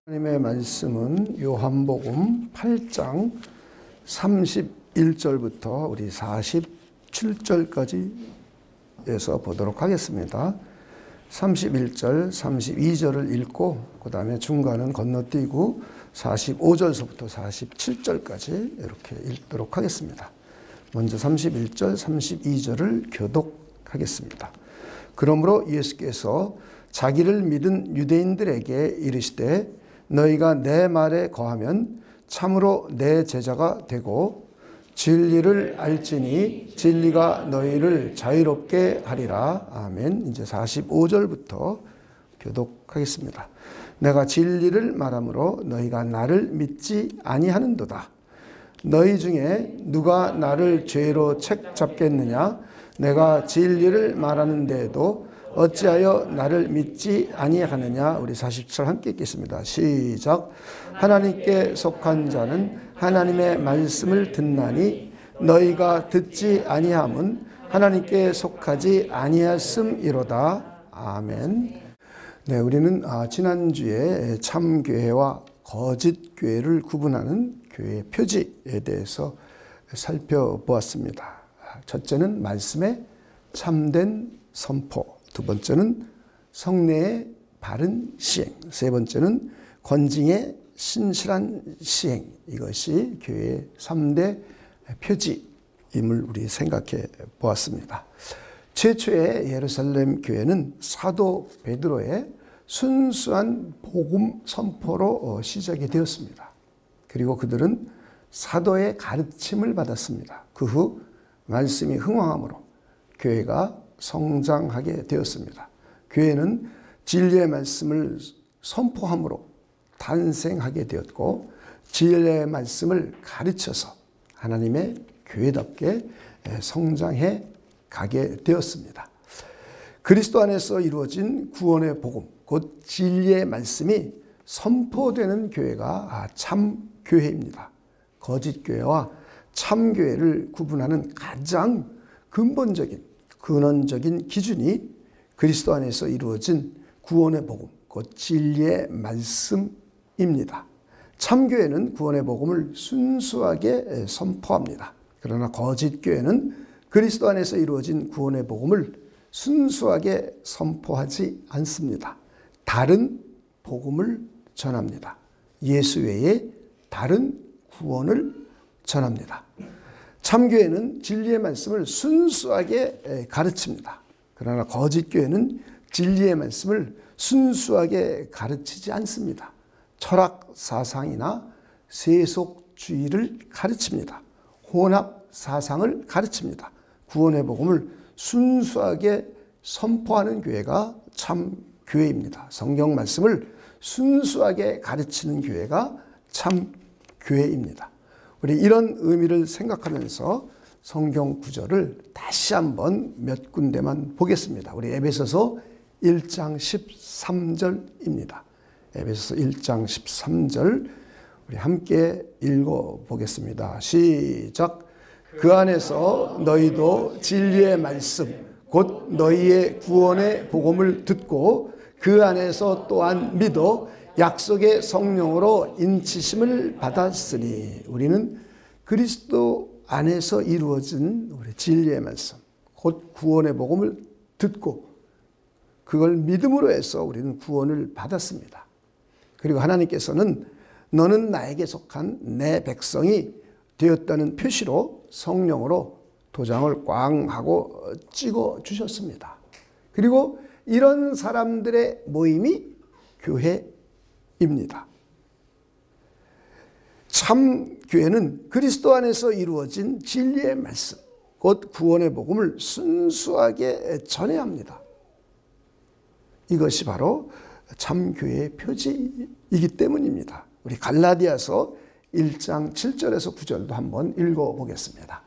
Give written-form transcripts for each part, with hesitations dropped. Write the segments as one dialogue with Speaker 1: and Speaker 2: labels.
Speaker 1: 하나님의 말씀은 요한복음 8장 31절부터 우리 47절까지에서 보도록 하겠습니다. 31절, 32절을 읽고 그 다음에 중간은 건너뛰고 45절서부터 47절까지 이렇게 읽도록 하겠습니다. 먼저 31절, 32절을 교독하겠습니다. 그러므로 예수께서 자기를 믿은 유대인들에게 이르시되 너희가 내 말에 거하면 참으로 내 제자가 되고 진리를 알지니 진리가 너희를 자유롭게 하리라. 아멘. 이제 45절부터 교독하겠습니다. 내가 진리를 말하므로 너희가 나를 믿지 아니하는도다. 너희 중에 누가 나를 죄로 책잡겠느냐? 내가 진리를 말하는 데에도 어찌하여 나를 믿지 아니하느냐. 우리 47절 함께 읽겠습니다. 시작. 하나님께 속한 자는 하나님의 말씀을 듣나니 너희가 듣지 아니함은 하나님께 속하지 아니하였음이로다. 아멘. 네, 우리는 지난주에 참교회와 거짓교회를 구분하는 교회의 표지에 대해서 살펴보았습니다. 첫째는 말씀의 참된 선포, 두 번째는 성례의 바른 시행, 세 번째는 권징의 신실한 시행. 이것이 교회의 3대 표지임을 우리 생각해 보았습니다. 최초의 예루살렘 교회는 사도 베드로의 순수한 복음 선포로 시작이 되었습니다. 그리고 그들은 사도의 가르침을 받았습니다. 그 후 말씀이 흥황함으로 교회가 성장하게 되었습니다. 교회는 진리의 말씀을 선포함으로 탄생하게 되었고 진리의 말씀을 가르쳐서 하나님의 교회답게 성장해 가게 되었습니다. 그리스도 안에서 이루어진 구원의 복음, 곧 진리의 말씀이 선포되는 교회가 참 교회입니다. 거짓 교회와 참 교회를 구분하는 가장 근원적인 기준이 그리스도 안에서 이루어진 구원의 복음, 곧 진리의 말씀입니다. 참교회는 구원의 복음을 순수하게 선포합니다. 그러나 거짓교회는 그리스도 안에서 이루어진 구원의 복음을 순수하게 선포하지 않습니다. 다른 복음을 전합니다. 예수 외에 다른 구원을 전합니다. 참교회는 진리의 말씀을 순수하게 가르칩니다. 그러나 거짓교회는 진리의 말씀을 순수하게 가르치지 않습니다. 철학 사상이나 세속주의를 가르칩니다. 혼합 사상을 가르칩니다. 구원의 복음을 순수하게 선포하는 교회가 참 교회입니다. 성경 말씀을 순수하게 가르치는 교회가 참 교회입니다. 우리 이런 의미를 생각하면서 성경 구절을 다시 한번 몇 군데만 보겠습니다. 우리 에베소서 1장 13절입니다. 에베소서 1장 13절 우리 함께 읽어보겠습니다. 시작. 그 안에서 너희도 진리의 말씀 곧 너희의 구원의 복음을 듣고 그 안에서 또한 믿어 약속의 성령으로 인치심을 받았으니. 우리는 그리스도 안에서 이루어진 우리 진리의 말씀 곧 구원의 복음을 듣고 그걸 믿음으로 해서 우리는 구원을 받았습니다. 그리고 하나님께서는 너는 나에게 속한 내 백성이 되었다는 표시로 성령으로 도장을 꽝 하고 찍어 주셨습니다. 그리고 이런 사람들의 모임이 교회입니다. 참 교회는 그리스도 안에서 이루어진 진리의 말씀, 곧 구원의 복음을 순수하게 전해야 합니다. 이것이 바로 참 교회의 표지이기 때문입니다. 우리 갈라디아서 1장 7절에서 9절도 한번 읽어보겠습니다.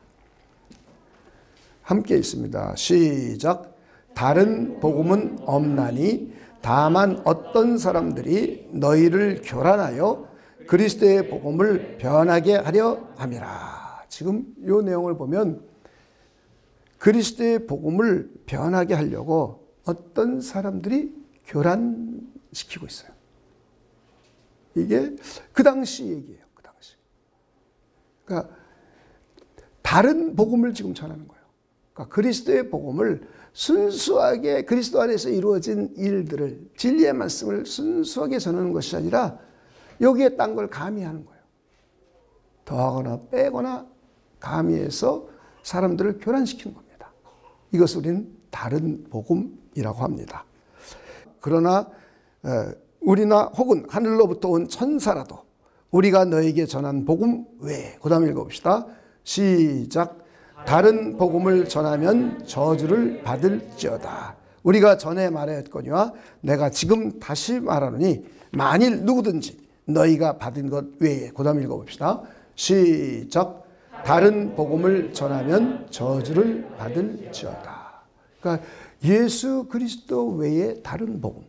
Speaker 1: 함께 있습니다. 시작. 다른 복음은 없나니 다만 어떤 사람들이 너희를 교란하여 그리스도의 복음을 변하게 하려 함이라. 지금 이 내용을 보면 그리스도의 복음을 변하게 하려고 어떤 사람들이 교란시키고 있어요. 이게 그 당시 얘기예요. 그 당시. 그러니까 다른 복음을 지금 전하는 거예요. 그러니까 그리스도의 복음을 순수하게 그리스도 안에서 이루어진 일들을, 진리의 말씀을 순수하게 전하는 것이 아니라 여기에 딴 걸 가미하는 거예요. 더하거나 빼거나 가미해서 사람들을 교란시키는 겁니다. 이것을 우리는 다른 복음이라고 합니다. 그러나 우리나 혹은 하늘로부터 온 천사라도 우리가 너에게 전한 복음 외에, 그 다음 읽어봅시다. 시작. 다른 복음을 전하면 저주를 받을지어다. 우리가 전에 말하였거니와 내가 지금 다시 말하노니 만일 누구든지 너희가 받은 것 외에, 그 다음 읽어봅시다. 시작. 다른 복음을 전하면 저주를 받을지어다. 그러니까 예수 그리스도 외에 다른 복음,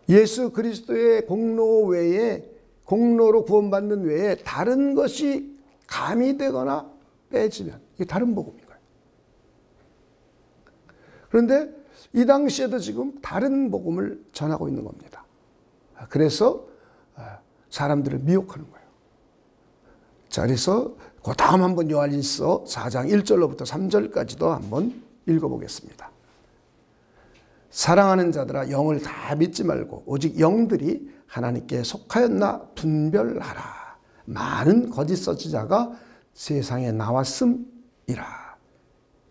Speaker 1: 예수 그리스도의 공로 외에, 공로로 구원받는 외에 다른 것이 가미되거나 빼지면 이게 다른 복음인 거예요. 그런데 이 당시에도 지금 다른 복음을 전하고 있는 겁니다. 그래서 사람들을 미혹하는 거예요. 자, 그래서 그 다음 한번 요한일서 4장 1절로부터 3절까지도 한번 읽어보겠습니다. 사랑하는 자들아, 영을 다 믿지 말고 오직 영들이 하나님께 속하였나 분별하라. 많은 거짓 선지자가 세상에 나왔음이라.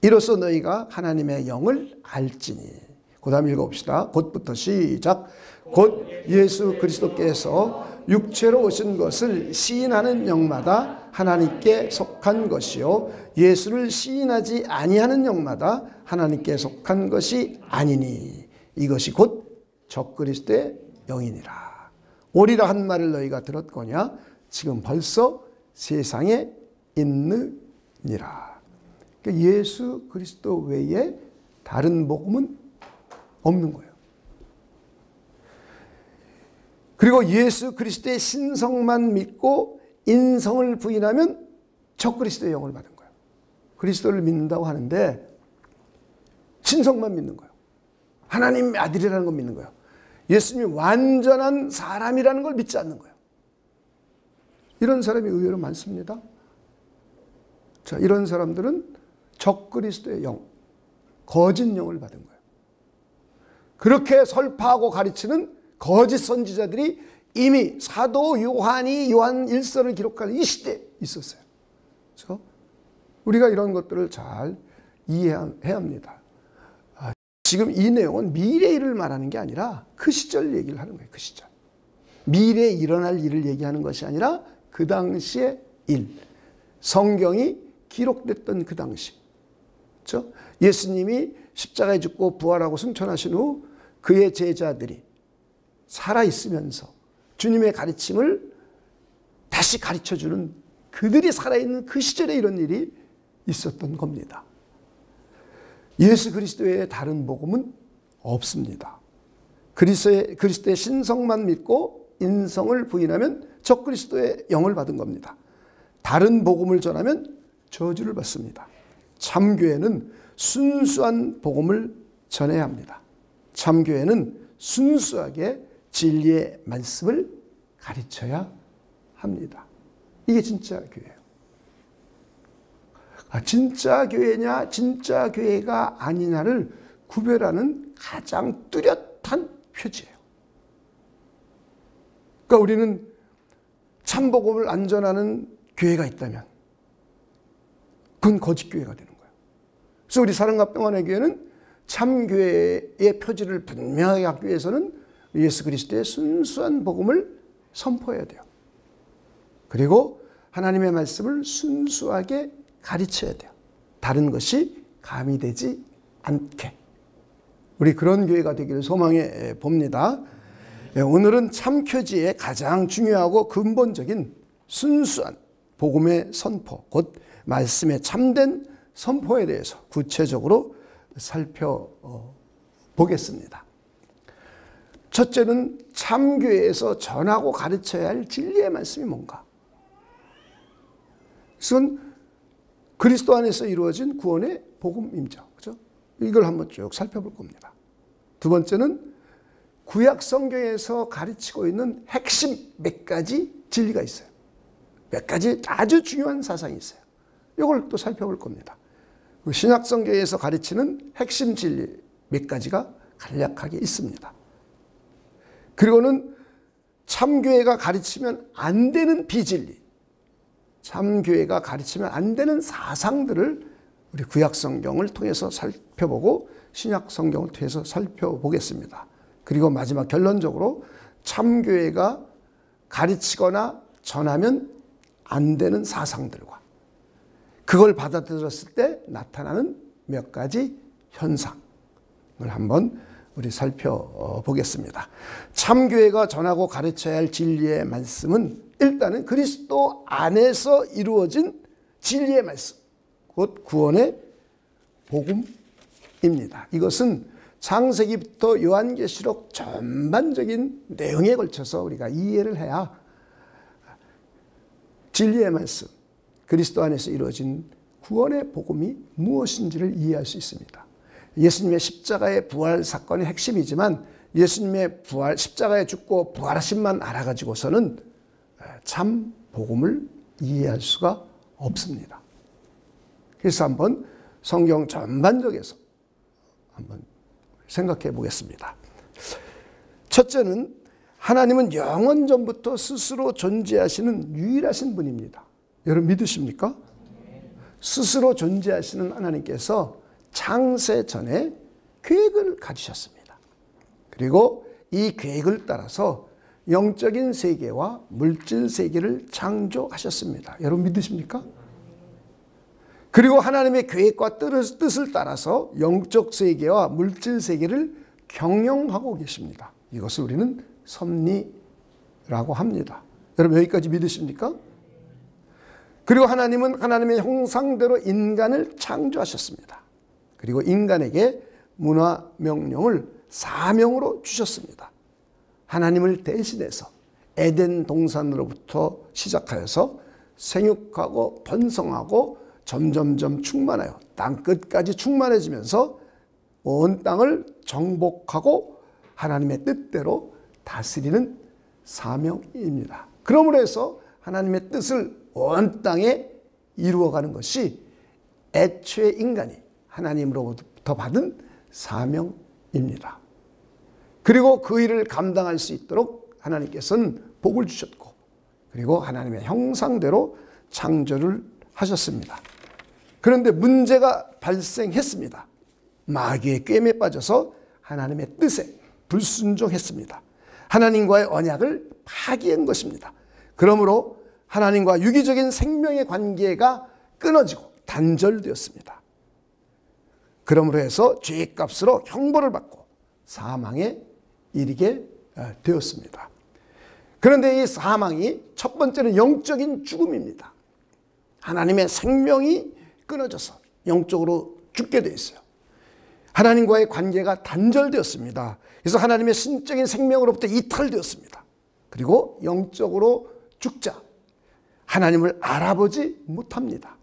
Speaker 1: 이로써 너희가 하나님의 영을 알지니. 그 다음 읽어봅시다. 곧부터 시작. 곧 예수 그리스도께서 육체로 오신 것을 시인하는 영마다 하나님께 속한 것이요 예수를 시인하지 아니하는 영마다 하나님께 속한 것이 아니니 이것이 곧 적그리스도의 영이니라. 오리라 한 말을 너희가 들었거냐 지금 벌써 세상에 있느니라. 그러니까 예수 그리스도 외에 다른 복음은 없는 거예요. 그리고 예수 그리스도의 신성만 믿고 인성을 부인하면 적그리스도의 영을 받은 거예요. 그리스도를 믿는다고 하는데 신성만 믿는 거예요. 하나님의 아들이라는 걸 믿는 거예요. 예수님이 완전한 사람이라는 걸 믿지 않는 거예요. 이런 사람이 의외로 많습니다. 자, 이런 사람들은 적그리스도의 영, 거짓 영을 받은 거예요. 그렇게 설파하고 가르치는 거짓 선지자들이 이미 사도 요한이 요한 1서를 기록하는 이 시대에 있었어요. 그래서 우리가 이런 것들을 잘 이해해야 합니다. 지금 이 내용은 미래 일을 말하는 게 아니라 그 시절 얘기를 하는 거예요. 그 시절. 미래에 일어날 일을 얘기하는 것이 아니라 그 당시의 일. 성경이 기록됐던 그 당시. 그렇죠? 예수님이 십자가에 죽고 부활하고 승천하신 후 그의 제자들이 살아있으면서 주님의 가르침을 다시 가르쳐주는 그들이 살아있는 그 시절에 이런 일이 있었던 겁니다. 예수 그리스도의 다른 복음은 없습니다. 그리스도의 신성만 믿고 인성을 부인하면 적그리스도의 영을 받은 겁니다. 다른 복음을 전하면 저주를 받습니다. 참교회는 순수한 복음을 전해야 합니다. 참교회는 순수하게 진리의 말씀을 가르쳐야 합니다. 이게 진짜 교회예요. 진짜 교회냐 진짜 교회가 아니냐를 구별하는 가장 뚜렷한 표지예요. 그러니까 우리는 참복음을 안 전하는 교회가 있다면 그건 거짓교회가 되는 거예요. 그래서 우리 사랑과 평안의 교회는 참교회의 표지를 분명하게 갖기 위해서는 예수 그리스도의 순수한 복음을 선포해야 돼요. 그리고 하나님의 말씀을 순수하게 가르쳐야 돼요. 다른 것이 가미되지 않게. 우리 그런 교회가 되기를 소망해 봅니다. 오늘은 참표지의 가장 중요하고 근본적인 순수한 복음의 선포, 곧 말씀의 참된 선포에 대해서 구체적으로 살펴보겠습니다. 첫째는 참교회에서 전하고 가르쳐야 할 진리의 말씀이 뭔가. 그것은 그리스도 안에서 이루어진 구원의 복음입니다. 그렇죠? 이걸 한번 쭉 살펴볼 겁니다. 두 번째는 구약 성경에서 가르치고 있는 핵심 몇 가지 진리가 있어요. 몇 가지 아주 중요한 사상이 있어요. 이걸 또 살펴볼 겁니다. 신약 성경에서 가르치는 핵심 진리 몇 가지가 간략하게 있습니다. 그리고는 참교회가 가르치면 안 되는 비진리, 참교회가 가르치면 안 되는 사상들을 우리 구약 성경을 통해서 살펴보고 신약 성경을 통해서 살펴보겠습니다. 그리고 마지막 결론적으로 참교회가 가르치거나 전하면 안 되는 사상들과 그걸 받아들였을 때 나타나는 몇 가지 현상을 한번 우리 살펴보겠습니다. 참교회가 전하고 가르쳐야 할 진리의 말씀은 일단은 그리스도 안에서 이루어진 진리의 말씀, 곧 구원의 복음입니다. 이것은 창세기부터 요한계시록 전반적인 내용에 걸쳐서 우리가 이해를 해야 진리의 말씀, 그리스도 안에서 이루어진 구원의 복음이 무엇인지를 이해할 수 있습니다. 예수님의 십자가의 부활 사건의 핵심이지만 예수님의 부활, 십자가에 죽고 부활하심만 알아가지고서는 참 복음을 이해할 수가 없습니다. 그래서 한번 성경 전반적에서 한번 생각해 보겠습니다. 첫째는 하나님은 영원 전부터 스스로 존재하시는 유일하신 분입니다. 여러분 믿으십니까? 스스로 존재하시는 하나님께서 창세 전에 계획을 가지셨습니다. 그리고 이 계획을 따라서 영적인 세계와 물질 세계를 창조하셨습니다. 여러분 믿으십니까? 그리고 하나님의 계획과 뜻을 따라서 영적 세계와 물질 세계를 경영하고 계십니다. 이것을 우리는 섭리라고 합니다. 여러분 여기까지 믿으십니까? 그리고 하나님은 하나님의 형상대로 인간을 창조하셨습니다. 그리고 인간에게 문화 명령을 사명으로 주셨습니다. 하나님을 대신해서 에덴 동산으로부터 시작하여서 생육하고 번성하고 점점점 충만하여 땅 끝까지 충만해지면서 온 땅을 정복하고 하나님의 뜻대로 다스리는 사명입니다. 그러므로 해서 하나님의 뜻을 온 땅에 이루어가는 것이 애초에 인간이 하나님으로부터 받은 사명입니다. 그리고 그 일을 감당할 수 있도록 하나님께서는 복을 주셨고 그리고 하나님의 형상대로 창조를 하셨습니다. 그런데 문제가 발생했습니다. 마귀의 꾀임에 빠져서 하나님의 뜻에 불순종했습니다. 하나님과의 언약을 파기한 것입니다. 그러므로 하나님과 유기적인 생명의 관계가 끊어지고 단절되었습니다. 그러므로 해서 죄의 값으로 형벌을 받고 사망에 이르게 되었습니다. 그런데 이 사망이 첫 번째는 영적인 죽음입니다. 하나님의 생명이 끊어져서 영적으로 죽게 되어 있어요. 하나님과의 관계가 단절되었습니다. 그래서 하나님의 신적인 생명으로부터 이탈되었습니다. 그리고 영적으로 죽자 하나님을 알아보지 못합니다.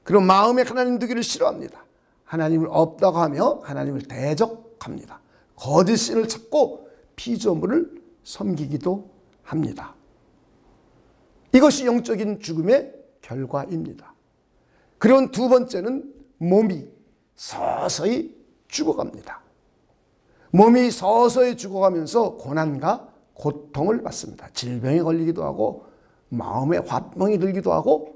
Speaker 1: 그리고 마음에 하나님 두기를 싫어합니다. 하나님을 없다고 하며 하나님을 대적합니다. 거짓 신을 찾고 피조물을 섬기기도 합니다. 이것이 영적인 죽음의 결과입니다. 그리고 두 번째는 몸이 서서히 죽어갑니다. 몸이 서서히 죽어가면서 고난과 고통을 받습니다. 질병에 걸리기도 하고 마음에 화병이 들기도 하고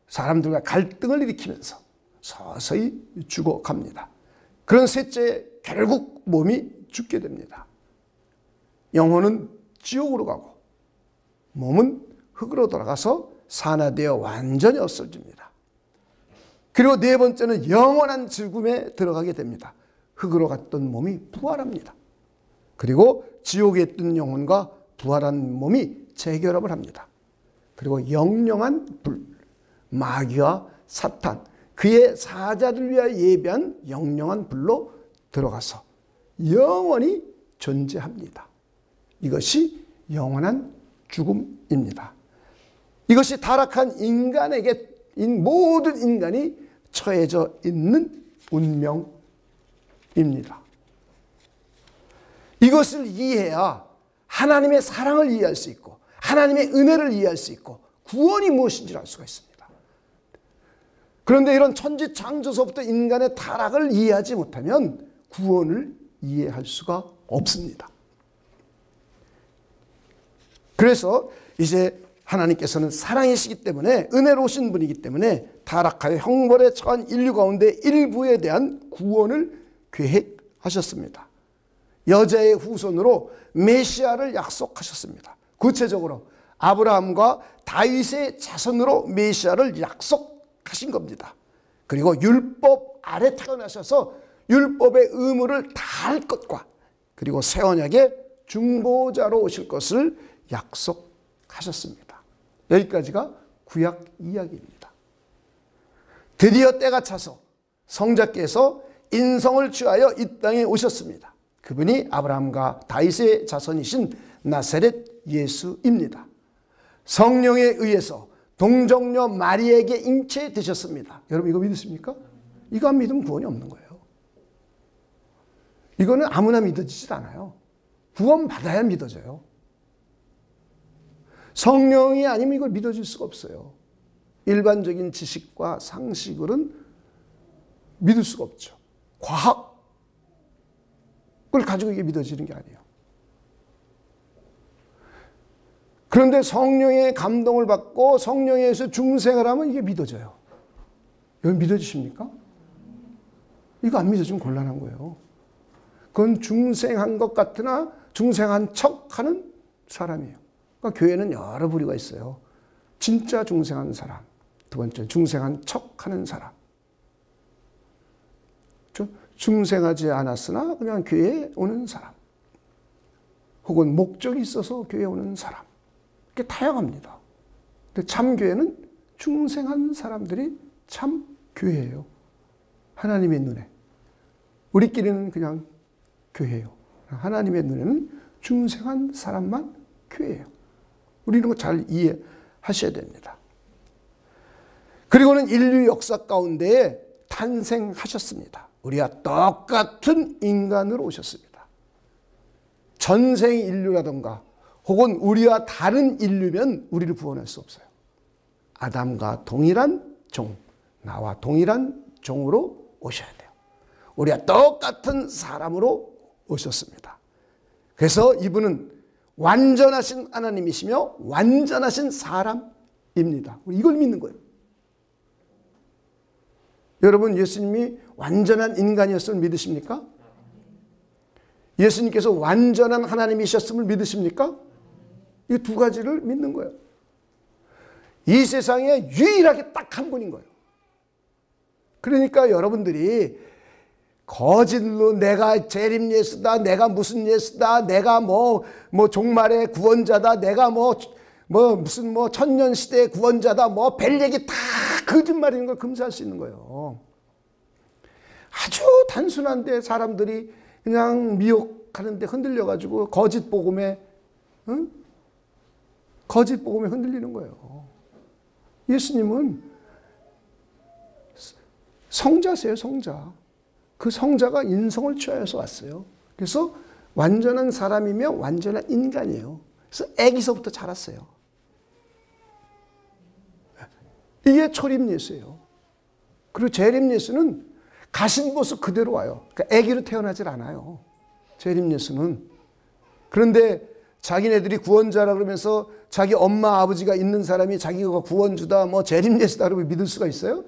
Speaker 1: 사람들과 갈등을 일으키면서 서서히 죽어갑니다. 그런 셋째 결국 몸이 죽게 됩니다. 영혼은 지옥으로 가고 몸은 흙으로 돌아가서 산화되어 완전히 없어집니다. 그리고 네 번째는 영원한 죽음에 들어가게 됩니다. 흙으로 갔던 몸이 부활합니다. 그리고 지옥에 있던 영혼과 부활한 몸이 재결합을 합니다. 그리고 영영한 불, 마귀와 사탄, 그의 사자들 위하여 예비한 영영한 불로 들어가서 영원히 존재합니다. 이것이 영원한 죽음입니다. 이것이 타락한 인간에게 모든 인간이 처해져 있는 운명입니다. 이것을 이해해야 하나님의 사랑을 이해할 수 있고 하나님의 은혜를 이해할 수 있고 구원이 무엇인지를 알 수가 있습니다. 그런데 이런 천지 창조서부터 인간의 타락을 이해하지 못하면 구원을 이해할 수가 없습니다. 그래서 이제 하나님께서는 사랑이시기 때문에, 은혜로우신 분이기 때문에 타락하여 형벌에 처한 인류 가운데 일부에 대한 구원을 계획하셨습니다. 여자의 후손으로 메시아를 약속하셨습니다. 구체적으로 아브라함과 다윗의 자손으로 메시아를 약속하신 겁니다. 그리고 율법 아래 태어나셔서 율법의 의무를 다할 것과 그리고 새 언약의 중보자로 오실 것을 약속하셨습니다. 여기까지가 구약 이야기입니다. 드디어 때가 차서 성자께서 인성을 취하여 이 땅에 오셨습니다. 그분이 아브라함과 다윗의 자손이신 나사렛 예수입니다. 성령에 의해서 동정녀 마리에게 잉태되셨습니다. 여러분 이거 믿으십니까? 이거 안 믿으면 구원이 없는 거예요. 이거는 아무나 믿어지질 않아요. 구원 받아야 믿어져요. 성령이 아니면 이걸 믿어질 수가 없어요. 일반적인 지식과 상식으로는 믿을 수가 없죠. 과학을 가지고 이게 믿어지는 게 아니에요. 그런데 성령의 감동을 받고 성령에 의해서 중생을 하면 이게 믿어져요. 여러분 믿어지십니까? 이거 안 믿어지면 곤란한 거예요. 그건 중생한 것 같으나 중생한 척하는 사람이에요. 그러니까 교회는 여러 부류가 있어요. 진짜 중생한 사람, 두 번째 중생한 척하는 사람, 중생하지 않았으나 그냥 교회에 오는 사람, 혹은 목적이 있어서 교회에 오는 사람, 이렇게 다양합니다. 근데 참 교회는 중생한 사람들이 참 교회예요. 하나님의 눈에. 우리끼리는 그냥 교회예요. 하나님의 눈에는 중생한 사람만 교회예요. 우리 이런 거 잘 이해하셔야 됩니다. 그리고는 인류 역사 가운데 탄생하셨습니다. 우리와 똑같은 인간으로 오셨습니다. 전생 인류라던가 혹은 우리와 다른 인류면 우리를 구원할 수 없어요. 아담과 동일한 종, 나와 동일한 종으로 오셔야 돼요. 우리와 똑같은 사람으로 오셨습니다. 그래서 이분은 완전하신 하나님이시며 완전하신 사람입니다. 이걸 믿는 거예요. 여러분 예수님이 완전한 인간이었음을 믿으십니까? 예수님께서 완전한 하나님이셨음을 믿으십니까? 이 두 가지를 믿는 거예요. 이 세상에 유일하게 딱 한 분인 거예요. 그러니까 여러분들이 거짓로 내가 재림 예수다, 내가 무슨 예수다, 내가 뭐 종말의 구원자다, 내가 무슨 천년 시대의 구원자다, 별 얘기 다 거짓말인 걸 금지할 수 있는 거예요. 아주 단순한데 사람들이 그냥 미혹하는데 흔들려가지고 거짓 복음에 흔들리는 거예요. 예수님은 성자세요, 성자. 그 성자가 인성을 취하여서 왔어요. 그래서 완전한 사람이며 완전한 인간이에요. 그래서 아기서부터 자랐어요. 이게 초림 예수예요. 그리고 재림 예수는 가신 모습 그대로 와요. 그러니까 아기로 태어나질 않아요. 재림 예수는. 그런데 자기네들이 구원자라 그러면서 자기 엄마 아버지가 있는 사람이 자기가 구원주다, 재림 예수다 그러면 믿을 수가 있어요?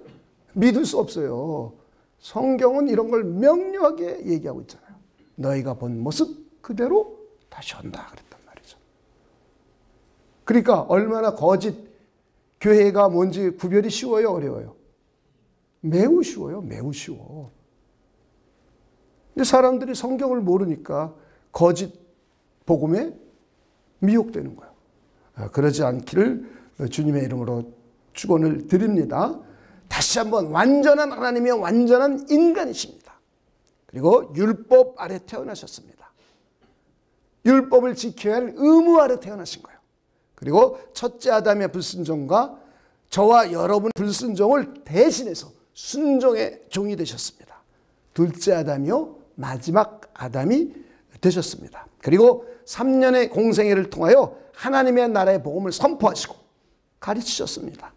Speaker 1: 믿을 수 없어요. 성경은 이런 걸 명료하게 얘기하고 있잖아요. 너희가 본 모습 그대로 다시 온다 그랬단 말이죠. 그러니까 얼마나 거짓 교회가 뭔지 구별이 쉬워요, 어려워요? 매우 쉬워요. 매우 쉬워. 근데 사람들이 성경을 모르니까 거짓 복음에 미혹되는 거예요. 그러지 않기를 주님의 이름으로 축원을 드립니다. 다시 한번 완전한 하나님의 완전한 인간이십니다. 그리고 율법 아래 태어나셨습니다. 율법을 지켜야 할 의무 아래 태어나신 거예요. 그리고 첫째 아담의 불순종과 저와 여러분 불순종을 대신해서 순종의 종이 되셨습니다. 둘째 아담이요 마지막 아담이 되셨습니다. 그리고 3년의 공생애를 통하여 하나님의 나라의 복음을 선포하시고 가르치셨습니다.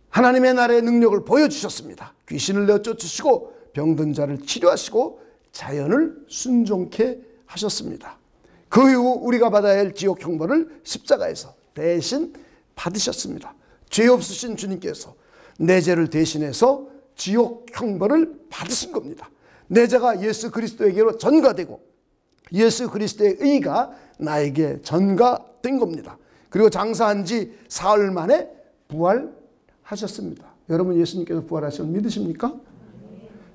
Speaker 1: 하나님의 나라의 능력을 보여주셨습니다. 귀신을 내쫓으시고 병든 자를 치료하시고 자연을 순종케 하셨습니다. 그 이후 우리가 받아야 할 지옥 형벌을 십자가에서 대신 받으셨습니다. 죄 없으신 주님께서 내 죄를 대신해서 지옥 형벌을 받으신 겁니다. 내 죄가 예수 그리스도에게로 전가되고 예수 그리스도의 의가 나에게 전가된 겁니다. 그리고 장사한 지 사흘 만에 부활하셨습니다. 여러분 예수님께서 부활하신 걸 믿으십니까?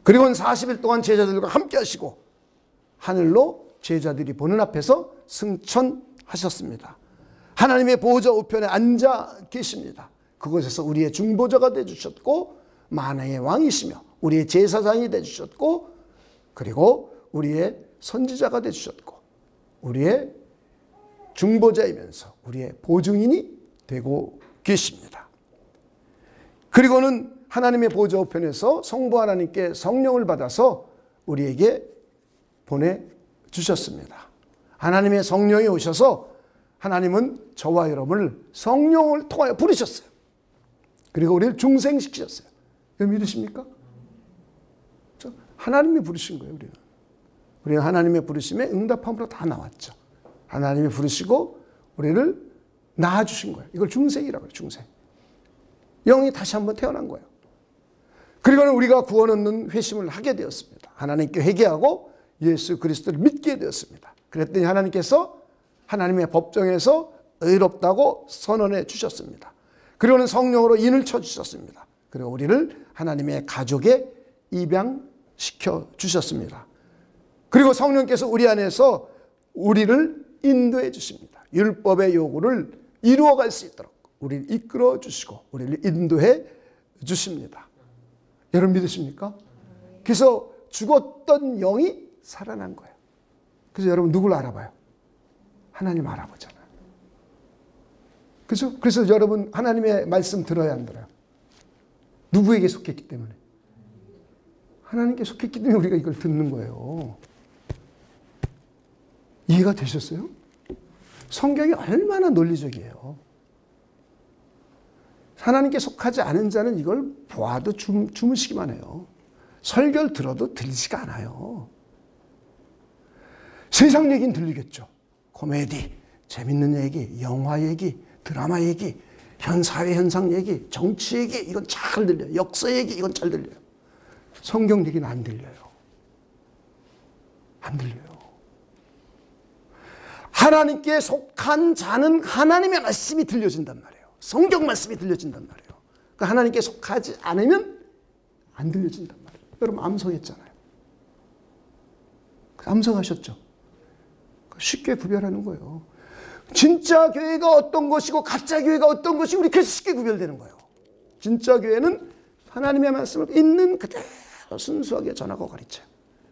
Speaker 1: 그리고는 40일 동안 제자들과 함께 하시고 하늘로 제자들이 보는 앞에서 승천하셨습니다. 하나님의 보호자 우편에 앉아 계십니다. 그곳에서 우리의 중보자가 되어주셨고 만왕의 왕이시며 우리의 제사장이 되어주셨고 그리고 우리의 선지자가 되어주셨고 우리의 중보자이면서 우리의 보증인이 되고 계십니다. 그리고는 하나님의 보호자 우편에서 성부 하나님께 성령을 받아서 우리에게 보내주셨습니다. 하나님의 성령이 오셔서 하나님은 저와 여러분을 성령을 통하여 부르셨어요. 그리고 우리를 중생시키셨어요. 여러분 믿으십니까? 하나님이 부르신 거예요. 우리는 하나님의 부르심에 응답함으로 다 나왔죠. 하나님이 부르시고 우리를 낳아주신 거예요. 이걸 중생이라고 해요. 중생. 영이 다시 한번 태어난 거예요. 그리고는 우리가 구원 얻는 회심을 하게 되었습니다. 하나님께 회개하고 예수 그리스도를 믿게 되었습니다. 그랬더니 하나님께서 하나님의 법정에서 의롭다고 선언해 주셨습니다. 그리고는 성령으로 인을 쳐주셨습니다. 그리고 우리를 하나님의 가족에 입양시켜 주셨습니다. 그리고 성령께서 우리 안에서 우리를 인도해 주십니다. 율법의 요구를 이루어갈 수 있도록 우리를 이끌어 주시고 우리를 인도해 주십니다. 여러분 믿으십니까? 그래서 죽었던 영이 살아난 거예요. 그래서 여러분 누구를 알아봐요? 하나님 알아보잖아요. 그죠? 그래서 여러분 하나님의 말씀 들어야 안 들어요? 누구에게 속했기 때문에? 하나님께 속했기 때문에 우리가 이걸 듣는 거예요. 이해가 되셨어요? 성경이 얼마나 논리적이에요. 하나님께 속하지 않은 자는 이걸 보아도 주무시기만 해요. 설교를 들어도 들리지가 않아요. 세상 얘기는 들리겠죠. 코미디, 재밌는 얘기, 영화 얘기, 드라마 얘기, 사회 현상 얘기, 정치 얘기 이건 잘 들려요. 역사 얘기 이건 잘 들려요. 성경 얘기는 안 들려요. 안 들려요. 하나님께 속한 자는 하나님의 말씀이 들려진단 말이에요. 성경 말씀이 들려진단 말이에요. 그러니까 하나님께 속하지 않으면 안 들려진단 말이에요. 여러분 암송했잖아요. 암송하셨죠? 쉽게 구별하는 거예요. 진짜 교회가 어떤 것이고 가짜 교회가 어떤 것이 우리 그래서 쉽게 구별되는 거예요. 진짜 교회는 하나님의 말씀을 있는 그대로 순수하게 전하고 가르쳐요.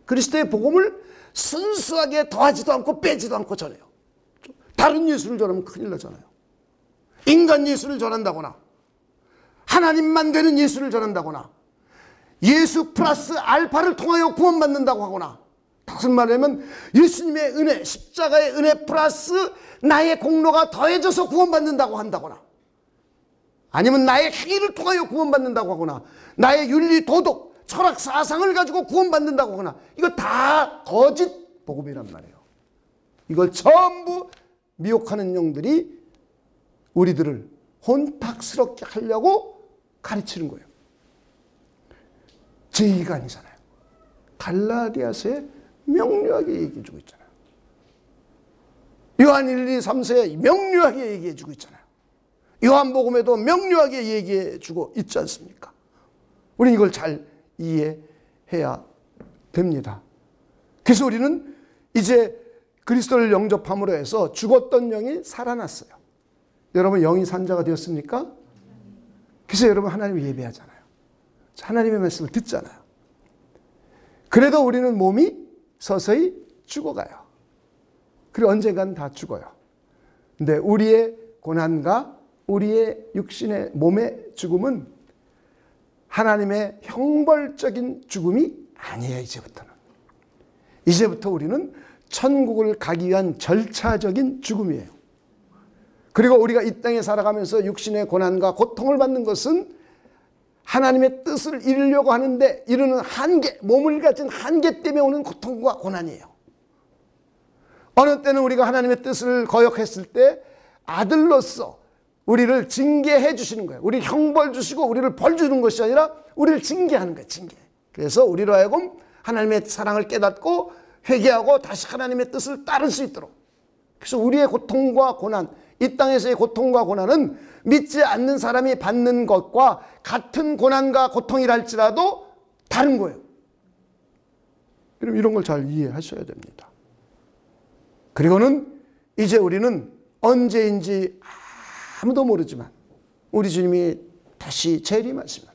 Speaker 1: 그리스도의 복음을 순수하게 더하지도 않고 빼지도 않고 전해요. 다른 예수를 전하면 큰일 나잖아요. 인간 예수를 전한다거나 하나님만 되는 예수를 전한다거나 예수 플러스 알파를 통하여 구원받는다고 하거나 무슨 말이냐면 예수님의 은혜, 십자가의 은혜 플러스 나의 공로가 더해져서 구원받는다고 한다거나 아니면 나의 행위를 통하여 구원받는다고 하거나 나의 윤리, 도덕, 철학, 사상을 가지고 구원받는다고 하거나 이거 다 거짓 복음이란 말이에요. 이걸 전부 미혹하는 영들이 우리들을 혼탁스럽게 하려고 가르치는 거예요. 제2가 아니잖아요. 갈라디아서에 명료하게 얘기해 주고 있잖아요. 요한 1, 2, 3서에 명료하게 얘기해 주고 있잖아요. 요한복음에도 명료하게 얘기해 주고 있지 않습니까? 우리는 이걸 잘 이해해야 됩니다. 그래서 우리는 이제 그리스도를 영접함으로 해서 죽었던 영이 살아났어요. 여러분 영이 산 자가 되었습니까? 그래서 여러분 하나님을 예배하잖아요. 하나님의 말씀을 듣잖아요. 그래도 우리는 몸이 서서히 죽어가요. 그리고 언젠가는 다 죽어요. 근데 우리의 고난과 우리의 육신의 몸의 죽음은 하나님의 형벌적인 죽음이 아니에요. 이제부터는. 이제부터 우리는 천국을 가기 위한 절차적인 죽음이에요. 그리고 우리가 이 땅에 살아가면서 육신의 고난과 고통을 받는 것은 하나님의 뜻을 이루려고 하는데 이루는 한계, 몸을 가진 한계 때문에 오는 고통과 고난이에요. 어느 때는 우리가 하나님의 뜻을 거역했을 때 아들로서 우리를 징계해 주시는 거예요. 우리 형벌 주시고 우리를 벌 주는 것이 아니라 우리를 징계하는 거예요. 징계. 그래서 우리로 하여금 하나님의 사랑을 깨닫고 회개하고 다시 하나님의 뜻을 따를 수 있도록. 그래서 우리의 고통과 고난, 이 땅에서의 고통과 고난은 믿지 않는 사람이 받는 것과 같은 고난과 고통이라 할지라도 다른 거예요. 여러분 이런 걸 잘 이해하셔야 됩니다. 그리고는 이제 우리는 언제인지 아무도 모르지만 우리 주님이 다시 재림하시면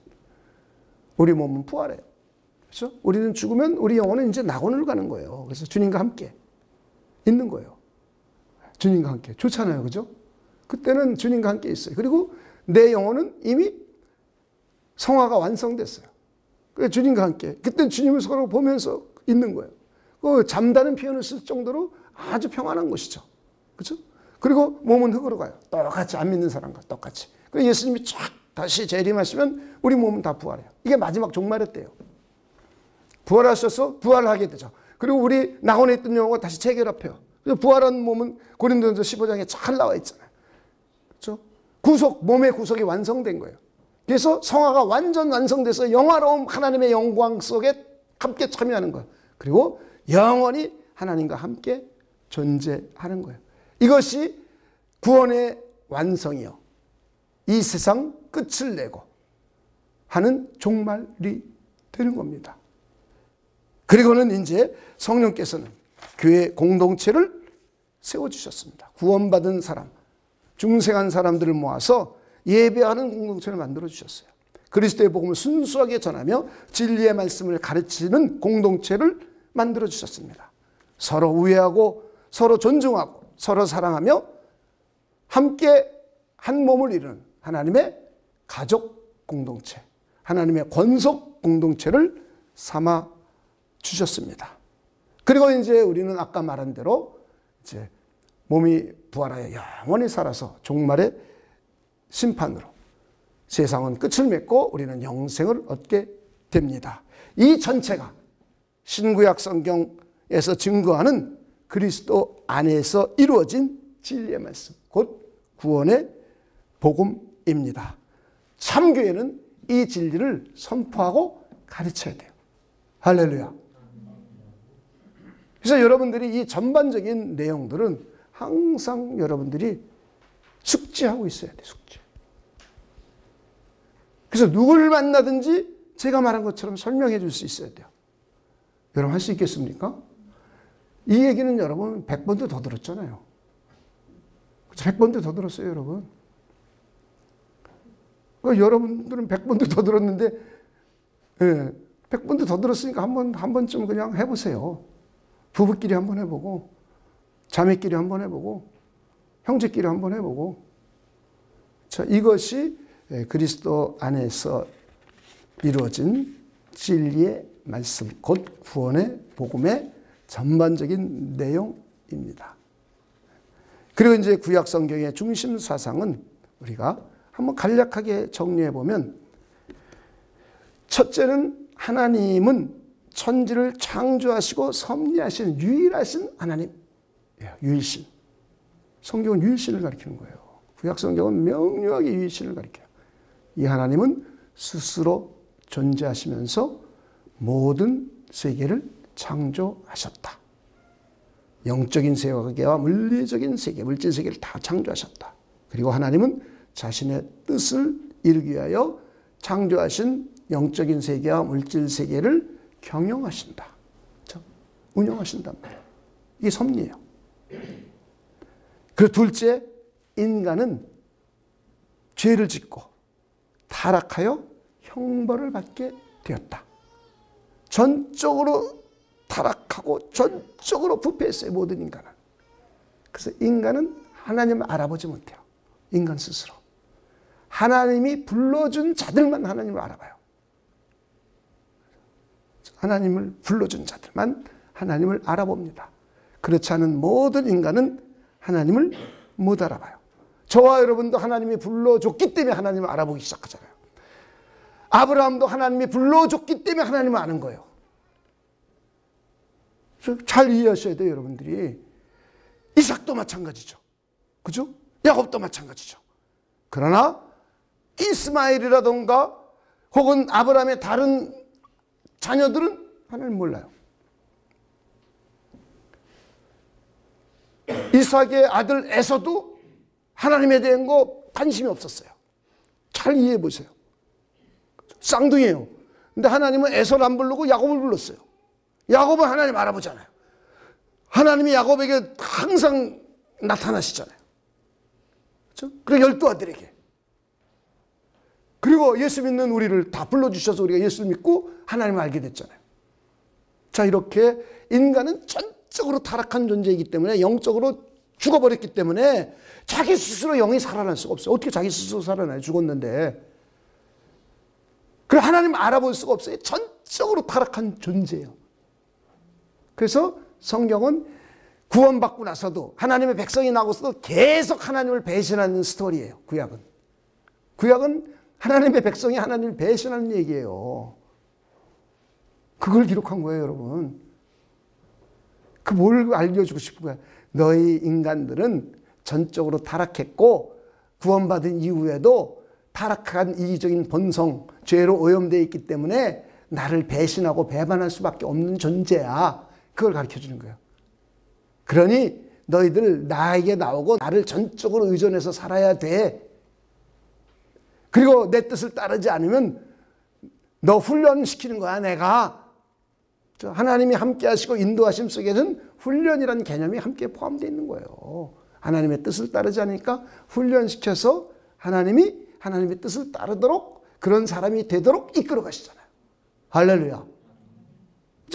Speaker 1: 우리 몸은 부활해요. 그렇죠? 우리는 죽으면 우리 영혼은 이제 낙원을 가는 거예요. 그래서 주님과 함께 있는 거예요. 주님과 함께. 좋잖아요. 그죠? 그때는 주님과 함께 있어요. 그리고 내 영혼은 이미 성화가 완성됐어요. 그래서 주님과 함께. 그때는 주님을 서로 보면서 있는 거예요. 그 잠다는 표현을 쓸 정도로 아주 평안한 곳이죠. 그렇죠? 그리고 몸은 흙으로 가요. 똑같이 안 믿는 사람과 똑같이. 그래서 예수님이 쫙 다시 재림하시면 우리 몸은 다 부활해요. 이게 마지막 종말의 때예요. 부활하셔서 부활하게 되죠. 그리고 우리 낙원에 있던 영혼과 다시 재결합해요. 그래서 부활한 몸은 고린도전서 15장에 잘 나와 있잖아요. 그렇죠? 몸의 구속이 완성된 거예요. 그래서 성화가 완전 완성돼서 영화로움 하나님의 영광 속에 함께 참여하는 거예요. 그리고 영원히 하나님과 함께 존재하는 거예요. 이것이 구원의 완성이요. 이 세상 끝을 내고 하는 종말이 되는 겁니다. 그리고는 이제 성령께서는 교회 공동체를 세워주셨습니다. 구원받은 사람, 중생한 사람들을 모아서 예배하는 공동체를 만들어주셨어요. 그리스도의 복음을 순수하게 전하며 진리의 말씀을 가르치는 공동체를 만들어주셨습니다. 서로 우애하고 서로 존중하고 서로 사랑하며 함께 한 몸을 이루는 하나님의 가족 공동체, 하나님의 권속 공동체를 삼아 주셨습니다. 그리고 이제 우리는 아까 말한 대로 이제 몸이 부활하여 영원히 살아서 종말의 심판으로 세상은 끝을 맺고 우리는 영생을 얻게 됩니다. 이 전체가 신구약 성경에서 증거하는 그리스도 안에서 이루어진 진리의 말씀, 곧 구원의 복음입니다. 참교회는 이 진리를 선포하고 가르쳐야 돼요. 할렐루야. 그래서 여러분들이 이 전반적인 내용들은 항상 여러분들이 숙지하고 있어야 돼요. 숙지. 그래서 누구를 만나든지 제가 말한 것처럼 설명해 줄 수 있어야 돼요. 여러분 할 수 있겠습니까? 이 얘기는 여러분 100번도 더 들었잖아요. 100번도 더 들었어요, 여러분. 여러분들은 100번도 더 들었는데, 예, 100번도 더 들었으니까 한 번쯤 그냥 해보세요. 부부끼리 한번 해보고, 자매끼리 한번 해보고, 형제끼리 한번 해보고. 자, 이것이 그리스도 안에서 이루어진 진리의 말씀, 곧 구원의 복음의 전반적인 내용입니다. 그리고 이제 구약 성경의 중심 사상은 우리가 한번 간략하게 정리해 보면, 첫째는 하나님은 천지를 창조하시고 섭리하신 유일하신 하나님, 유일신. 성경은 유일신을 가리키는 거예요. 구약 성경은 명료하게 유일신을 가리켜요. 이 하나님은 스스로 존재하시면서 모든 세계를 창조하셨다. 영적인 세계와 물리적인 세계, 물질 세계를 다 창조하셨다. 그리고 하나님은 자신의 뜻을 이루기 위하여 창조하신 영적인 세계와 물질 세계를 경영하신다. 운영하신단 말이에요. 이게 섭리예요. 그리고 둘째, 인간은 죄를 짓고 타락하여 형벌을 받게 되었다. 전적으로 타락하고 전적으로 부패했어요, 모든 인간은. 그래서 인간은 하나님을 알아보지 못해요. 인간 스스로. 하나님이 불러준 자들만 하나님을 알아봐요. 하나님을 불러준 자들만 하나님을 알아봅니다. 그렇지 않은 모든 인간은 하나님을 못 알아봐요. 저와 여러분도 하나님이 불러줬기 때문에 하나님을 알아보기 시작하잖아요. 아브라함도 하나님이 불러줬기 때문에 하나님을 아는 거예요. 잘 이해하셔야 돼요, 여러분들이. 이삭도 마찬가지죠. 그죠? 야곱도 마찬가지죠. 그러나 이스마엘이라던가 혹은 아브라함의 다른 자녀들은 하나님 몰라요. 이삭의 아들 에서도 하나님에 대한 거 관심이 없었어요. 잘 이해해 보세요. 쌍둥이에요. 근데 하나님은 에서를 안 부르고 야곱을 불렀어요. 야곱은 하나님 알아보잖아요. 하나님이 야곱에게 항상 나타나시잖아요. 그렇죠? 그리고 12아들에게. 그리고 예수 믿는 우리를 다 불러주셔서 우리가 예수를 믿고 하나님을 알게 됐잖아요. 자, 이렇게 인간은 전적으로 타락한 존재이기 때문에, 영적으로 죽어버렸기 때문에 자기 스스로 영이 살아날 수가 없어요. 어떻게 자기 스스로 살아나요? 죽었는데. 그리고 하나님 알아볼 수가 없어요. 전적으로 타락한 존재예요. 그래서 성경은 구원받고 나서도 하나님의 백성이 나고서도 계속 하나님을 배신하는 스토리예요. 구약은 하나님의 백성이 하나님을 배신하는 얘기예요. 그걸 기록한 거예요, 여러분. 그 뭘 알려주고 싶은 거야? 너희 인간들은 전적으로 타락했고 구원받은 이후에도 타락한 이기적인 본성, 죄로 오염되어 있기 때문에 나를 배신하고 배반할 수밖에 없는 존재야. 그걸 가르쳐 주는 거예요. 그러니 너희들 나에게 나오고 나를 전적으로 의존해서 살아야 돼. 그리고 내 뜻을 따르지 않으면 너 훈련시키는 거야, 내가. 하나님이 함께 하시고 인도하심 속에는 훈련이라는 개념이 함께 포함되어 있는 거예요. 하나님의 뜻을 따르지 않으니까 훈련시켜서 하나님이 하나님의 뜻을 따르도록 그런 사람이 되도록 이끌어 가시잖아요. 할렐루야.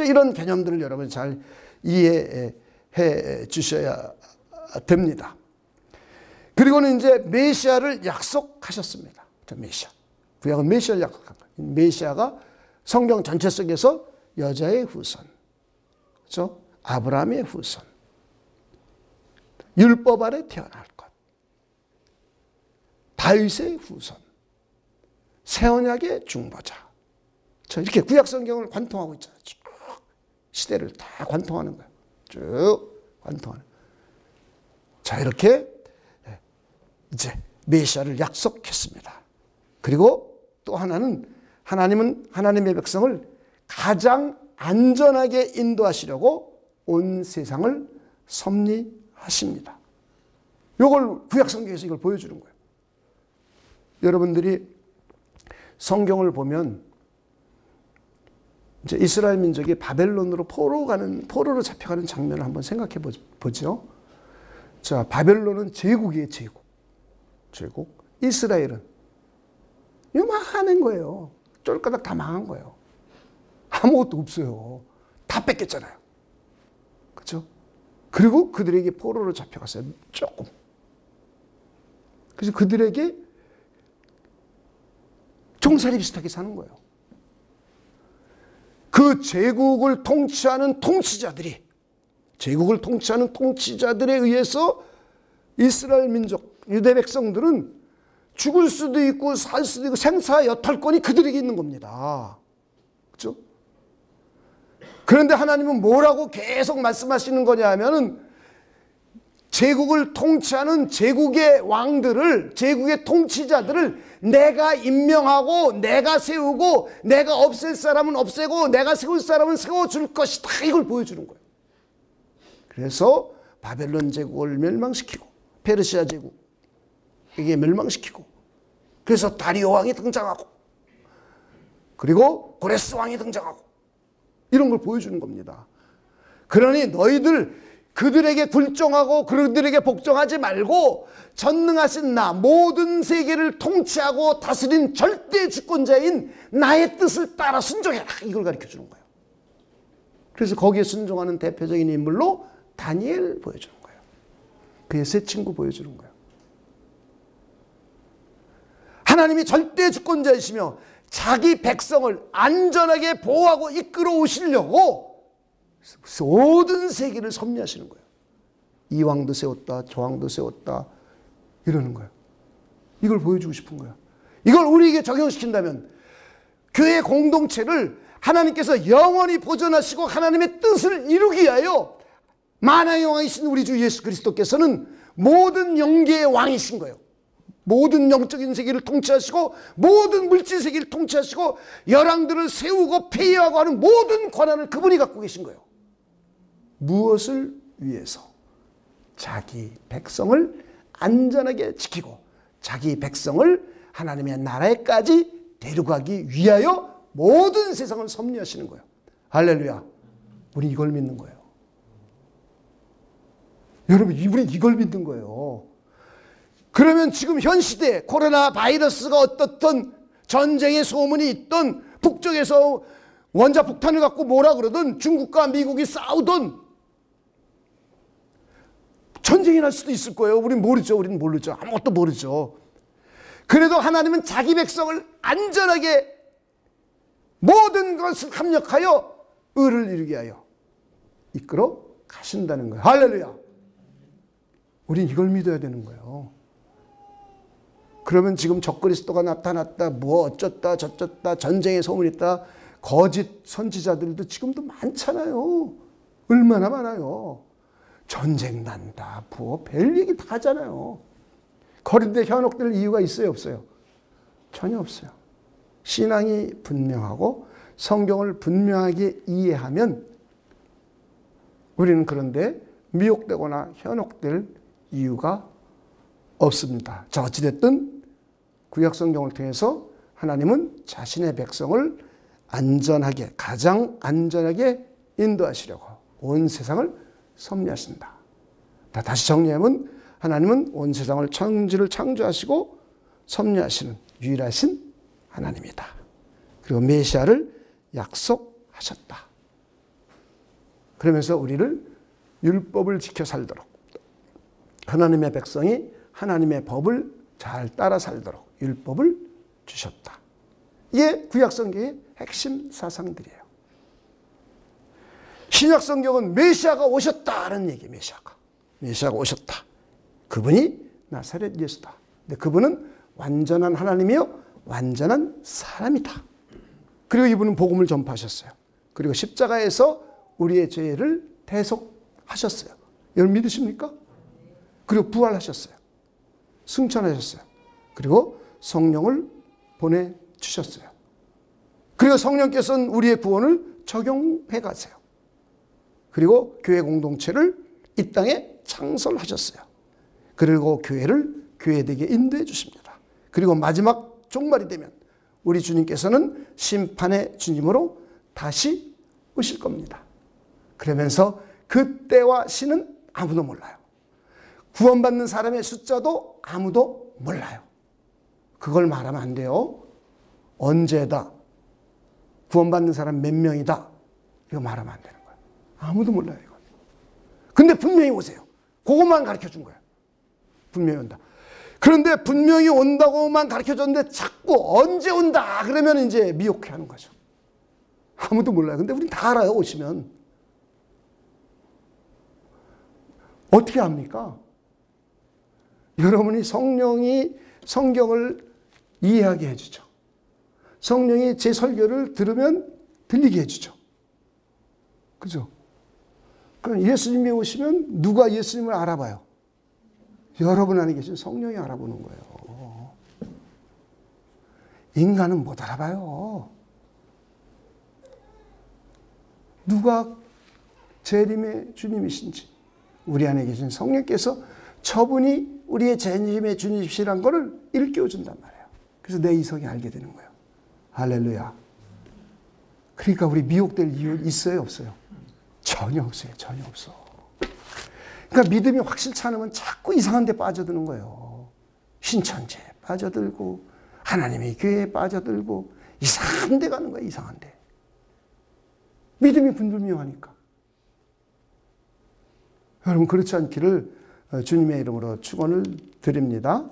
Speaker 1: 이런 개념들을 여러분 잘 이해해 주셔야 됩니다. 그리고는 이제 메시아를 약속하셨습니다. 메시아. 구약은 메시아를 약속한 거예요. 메시아가 성경 전체 속에서 여자의 후손, 그렇죠? 아브라함의 후손, 율법 아래 태어날 것, 다윗의 후손, 새 언약의 중보자. 이렇게 구약 성경을 관통하고 있잖아요. 쭉 시대를 다 관통하는 거예요. 쭉 관통하는. 자, 이렇게 이제 메시아를 약속했습니다. 그리고 또 하나는 하나님은 하나님의 백성을 가장 안전하게 인도하시려고 온 세상을 섭리하십니다. 이걸 구약 성경에서 이걸 보여주는 거예요. 여러분들이 성경을 보면 이제 이스라엘 민족이 바벨론으로 포로로 잡혀가는 장면을 한번 생각해 보죠. 자, 바벨론은 제국이에요, 제국. 이스라엘은 요만한 거예요. 쫄가닥 다 망한 거예요. 아무것도 없어요. 다 뺏겼잖아요. 그렇죠? 그리고 그들에게 포로로 잡혀갔어요. 조금. 그래서 그들에게 종살이 비슷하게 사는 거예요. 그 제국을 통치하는 통치자들에 의해서 이스라엘 민족, 유대 백성들은 죽을 수도 있고 살 수도 있고 생사 여탈권이 그들에게 있는 겁니다. 그렇죠? 그런데 하나님은 뭐라고 계속 말씀하시는 거냐 하면은 제국을 통치하는 제국의 왕들을, 제국의 통치자들을 내가 임명하고 내가 세우고 내가 없앨 사람은 없애고 내가 세울 사람은 세워줄 것이다. 이걸 보여주는 거예요. 그래서 바벨론 제국을 멸망시키고 페르시아 제국에게 멸망시키고 그래서 다리오 왕이 등장하고 그리고 고레스 왕이 등장하고 이런 걸 보여주는 겁니다. 그러니 너희들 그들에게 굴종하고 그들에게 복종하지 말고 전능하신 나, 모든 세계를 통치하고 다스린 절대 주권자인 나의 뜻을 따라 순종해라. 이걸 가르쳐 주는 거예요. 그래서 거기에 순종하는 대표적인 인물로 다니엘 보여주는 거예요. 그의 세 친구 보여주는 거예요. 하나님이 절대 주권자이시며 자기 백성을 안전하게 보호하고 이끌어 오시려고 모든 세계를 섭리하시는 거예요. 이 왕도 세웠다, 저 왕도 세웠다 이러는 거예요. 이걸 보여주고 싶은 거예요. 이걸 우리에게 적용시킨다면 교회 공동체를 하나님께서 영원히 보존하시고 하나님의 뜻을 이루기 위하여 만왕의 왕이신 우리 주 예수 그리스도께서는 모든 영계의 왕이신 거예요. 모든 영적인 세계를 통치하시고 모든 물질 세계를 통치하시고 열왕들을 세우고 폐위하고 하는 모든 권한을 그분이 갖고 계신 거예요. 무엇을 위해서? 자기 백성을 안전하게 지키고 자기 백성을 하나님의 나라에까지 데려가기 위하여 모든 세상을 섭리하시는 거예요. 할렐루야. 우리 이걸 믿는 거예요. 여러분, 우리 이걸 믿는 거예요. 그러면 지금 현 시대에 코로나 바이러스가 어떻든 전쟁의 소문이 있던 북쪽에서 원자폭탄을 갖고 뭐라 그러든 중국과 미국이 싸우든 전쟁이 날 수도 있을 거예요. 우리는 모르죠. 우리는 모르죠. 아무것도 모르죠. 그래도 하나님은 자기 백성을 안전하게 모든 것을 합력하여 의를 이루게 하여 이끌어 가신다는 거예요. 할렐루야. 우린 이걸 믿어야 되는 거예요. 그러면 지금 적그리스도가 나타났다, 뭐 어쩌다 저쩌다, 전쟁의 소문이 있다, 거짓 선지자들도 지금도 많잖아요. 얼마나 많아요. 전쟁 난다, 뭐 별 얘기 다 하잖아요. 거린데 현혹될 이유가 있어요, 없어요? 전혀 없어요. 신앙이 분명하고 성경을 분명하게 이해하면 우리는 그런데 미혹되거나 현혹될 이유가 없습니다. 자, 어찌됐든 구약성경을 통해서 하나님은 자신의 백성을 안전하게, 가장 안전하게 인도하시려고 온 세상을 섭리하신다. 다시 정리하면 하나님은 온 세상을 천지를 창조하시고 섭리하시는 유일하신 하나님이다. 그리고 메시아를 약속하셨다. 그러면서 우리를 율법을 지켜 살도록 하나님의 백성이 하나님의 법을 잘 따라 살도록 율법을 주셨다. 이게 구약성경의 핵심 사상들이에요. 신약성경은 메시아가 오셨다는 얘기예요. 메시아가 오셨다. 그분이 나사렛 예수다. 근데 그분은 완전한 하나님이요 완전한 사람이다. 그리고 이분은 복음을 전파하셨어요. 그리고 십자가에서 우리의 죄를 대속하셨어요. 여러분 믿으십니까? 그리고 부활하셨어요. 승천하셨어요. 그리고 성령을 보내주셨어요. 그리고 성령께서는 우리의 구원을 적용해 가세요. 그리고 교회 공동체를 이 땅에 창설하셨어요. 그리고 교회를 교회되게 인도해 주십니다. 그리고 마지막 종말이 되면 우리 주님께서는 심판의 주님으로 다시 오실 겁니다. 그러면서 그때와 시는 아무도 몰라요. 구원받는 사람의 숫자도 아무도 몰라요. 그걸 말하면 안 돼요. 언제다. 구원받는 사람 몇 명이다. 이거 말하면 안 되는 거예요. 아무도 몰라요. 이건. 근데 분명히 오세요. 그것만 가르쳐 준 거예요. 분명히 온다. 그런데 분명히 온다고만 가르쳐 줬는데 자꾸 언제 온다 그러면 이제 미혹해 하는 거죠. 아무도 몰라요. 근데 우린 다 알아요. 오시면. 어떻게 합니까? 여러분이 성령이 성경을 이해하게 해주죠. 성령이 제 설교를 들으면 들리게 해주죠. 그죠? 그럼 예수님이 오시면 누가 예수님을 알아봐요? 여러분 안에 계신 성령이 알아보는 거예요. 인간은 못 알아봐요. 누가 재림의 주님이신지 우리 안에 계신 성령께서 저분이 우리의 재림의 주님이시란 것을 일깨워준단 말이에요. 그래서 내 이성이 알게 되는 거예요. 할렐루야. 그러니까 우리 미혹될 이유 있어요, 없어요? 전혀 없어요. 전혀 없어. 그러니까 믿음이 확실치 않으면 자꾸 이상한 데 빠져드는 거예요. 신천지에 빠져들고 하나님의 교회에 빠져들고 이상한 데 가는 거예요. 이상한 데. 믿음이 불분명하니까. 여러분 그렇지 않기를 주님의 이름으로 축원을 드립니다.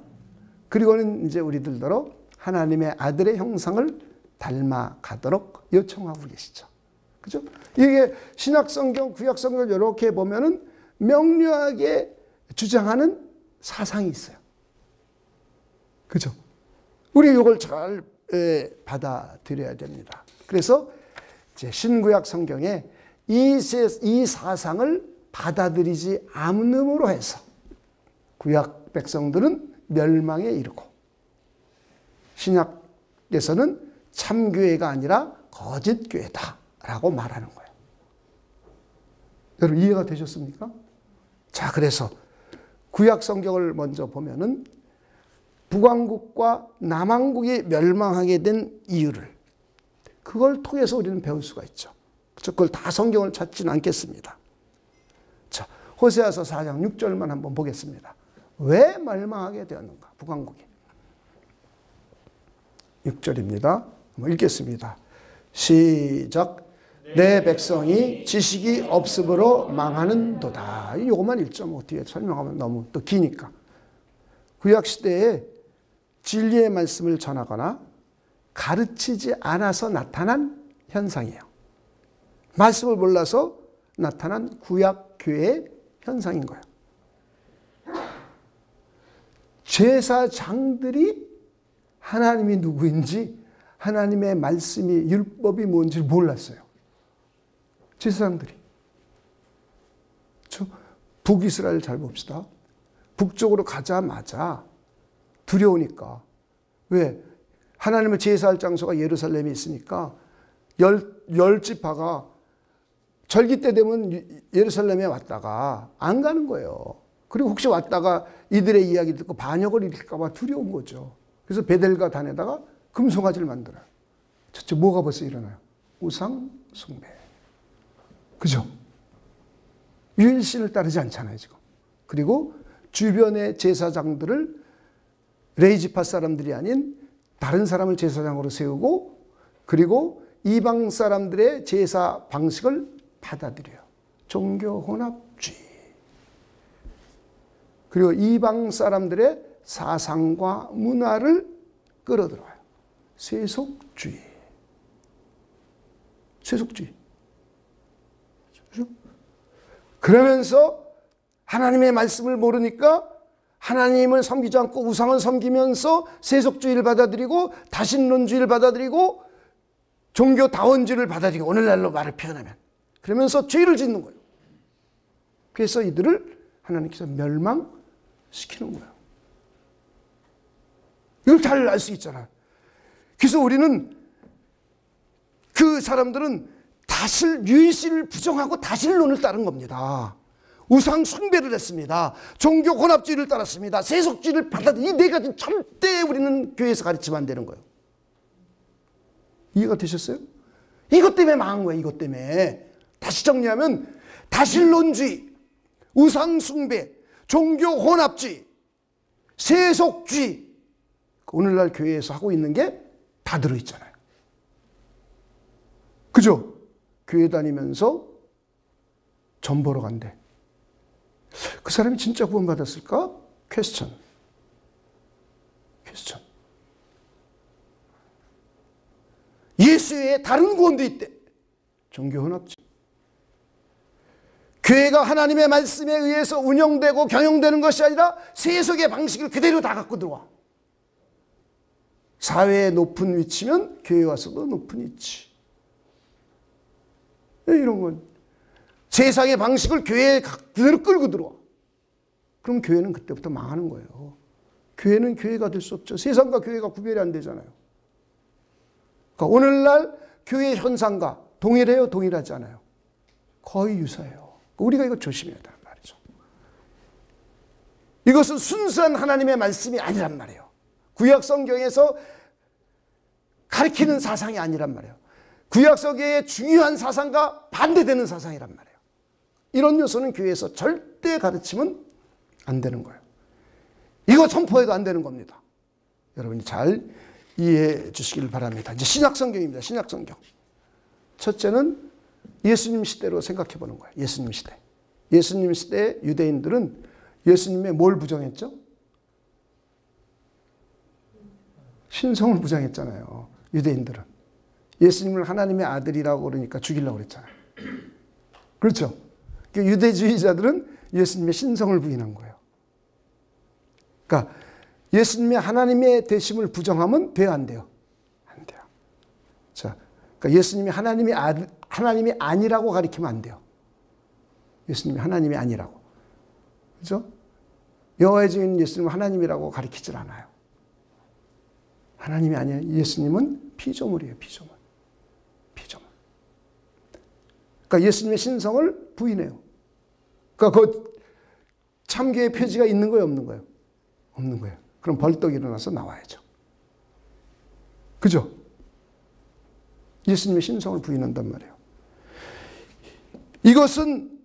Speaker 1: 그리고는 이제 우리들더러 하나님의 아들의 형상을 닮아가도록 요청하고 계시죠. 그죠? 이게 신약성경, 구약성경을 이렇게 보면은 명료하게 주장하는 사상이 있어요. 그죠? 우리 이걸 잘 받아들여야 됩니다. 그래서 이제 신구약 성경에 이 사상을 받아들이지 않음으로 해서 구약 백성들은 멸망에 이르고 신약에서는 참교회가 아니라 거짓교회다라고 말하는 거예요. 여러분 이해가 되셨습니까? 자, 그래서 구약 성경을 먼저 보면은 북왕국과 남왕국이 멸망하게 된 이유를 그걸 통해서 우리는 배울 수가 있죠. 그걸 다 성경을 찾지는 않겠습니다. 자, 호세아서 4장 6절만 한번 보겠습니다. 왜 멸망하게 되었는가? 북왕국이. 6절입니다. 한번 읽겠습니다. 시작. 내 백성이 지식이 없음으로 망하는도다. 이것만 1.5 뒤에 설명하면 너무 또 기니까. 구약시대에 진리의 말씀을 전하거나 가르치지 않아서 나타난 현상이에요. 말씀을 몰라서 나타난 구약교회의 현상인 거예요. 제사장들이 하나님이 누구인지 하나님의 말씀이 율법이 뭔지 몰랐어요. 제사장들이. 북이스라엘 잘 봅시다. 북쪽으로 가자마자 두려우니까. 왜? 하나님을 제사할 장소가 예루살렘에 있으니까 열 지파가 절기 때 되면 예루살렘에 왔다가 안 가는 거예요. 그리고 혹시 왔다가 이들의 이야기 듣고 반역을 일으킬까 봐 두려운 거죠. 그래서 베델과 단에다가 금송아지를 만들어요. 첫째 뭐가 벌써 일어나요? 우상 숭배. 그죠? 유일신을 따르지 않잖아요, 지금. 그리고 주변의 제사장들을 레이지파 사람들이 아닌 다른 사람을 제사장으로 세우고 그리고 이방 사람들의 제사 방식을 받아들여요. 종교 혼합주의. 그리고 이방 사람들의 사상과 문화를 끌어들어요. 세속주의. 세속주의. 그러면서 하나님의 말씀을 모르니까 하나님을 섬기지 않고 우상을 섬기면서 세속주의를 받아들이고 다신론주의를 받아들이고 종교다원주의를 받아들이고 오늘날로 말을 표현하면 그러면서 죄를 짓는 거예요. 그래서 이들을 하나님께서 멸망시키는 거예요. 이걸 잘 알 수 있잖아요. 그래서 우리는 그 사람들은 유일신을 부정하고 다신론을 따른 겁니다. 우상 숭배를 했습니다. 종교 혼합주의를 따랐습니다. 세속주의를 받아들이 이 네 가지 절대 우리는 교회에서 가르치면 안 되는 거예요. 이해가 되셨어요? 이것 때문에 망한 거예요. 이것 때문에. 다시 정리하면 다신론주의, 우상 숭배, 종교 혼합주의, 세속주의 오늘날 교회에서 하고 있는 게 다 들어있잖아요. 그죠? 교회 다니면서 점 보러 간대. 그 사람이 진짜 구원받았을까? 퀘스천. 예수 외에 다른 구원도 있대. 종교 혼합주의. 교회가 하나님의 말씀에 의해서 운영되고 경영되는 것이 아니라 세속의 방식을 그대로 다 갖고 들어와. 사회의 높은 위치면 교회 와서도 높은 위치. 이런 건 세상의 방식을 교회에 그대로 끌고 들어와. 그럼 교회는 그때부터 망하는 거예요. 교회는 교회가 될 수 없죠. 세상과 교회가 구별이 안 되잖아요. 그러니까 오늘날 교회 현상과 동일해요? 동일하지 않아요? 거의 유사해요. 우리가 이거 조심해야 된단 말이죠. 이것은 순수한 하나님의 말씀이 아니란 말이에요. 구약 성경에서 가르치는 사상이 아니란 말이에요. 구약 성경의 중요한 사상과 반대되는 사상이란 말이에요. 이런 요소는 교회에서 절대 가르치면 안 되는 거예요. 이거 선포해도 안 되는 겁니다. 여러분이 잘 이해해 주시길 바랍니다. 이제 신약 성경입니다. 신약 성경. 첫째는 예수님 시대로 생각해 보는 거예요. 예수님 시대. 예수님 시대 유대인들은 예수님의 뭘 부정했죠? 신성을 부정했잖아요. 유대인들은. 예수님을 하나님의 아들이라고 그러니까 죽이려고 그랬잖아요. 그렇죠? 유대주의자들은 예수님의 신성을 부인한 거예요. 그러니까 예수님의 하나님의 되심을 부정하면 돼요, 안 돼요? 안 돼요. 자, 그러니까 예수님이 하나님이 아니라고 가리키면 안 돼요. 예수님이 하나님이 아니라고. 그죠? 여호와의 증인 예수님은 하나님이라고 가리키질 않아요. 하나님이 아니에요. 예수님은 피조물이에요, 피조물. 피조물. 그러니까 예수님의 신성을 부인해요. 그러니까 그 참교의 표지가 있는 거예요, 없는 거예요? 없는 거예요. 그럼 벌떡 일어나서 나와야죠. 그죠? 예수님의 신성을 부인한단 말이에요. 이것은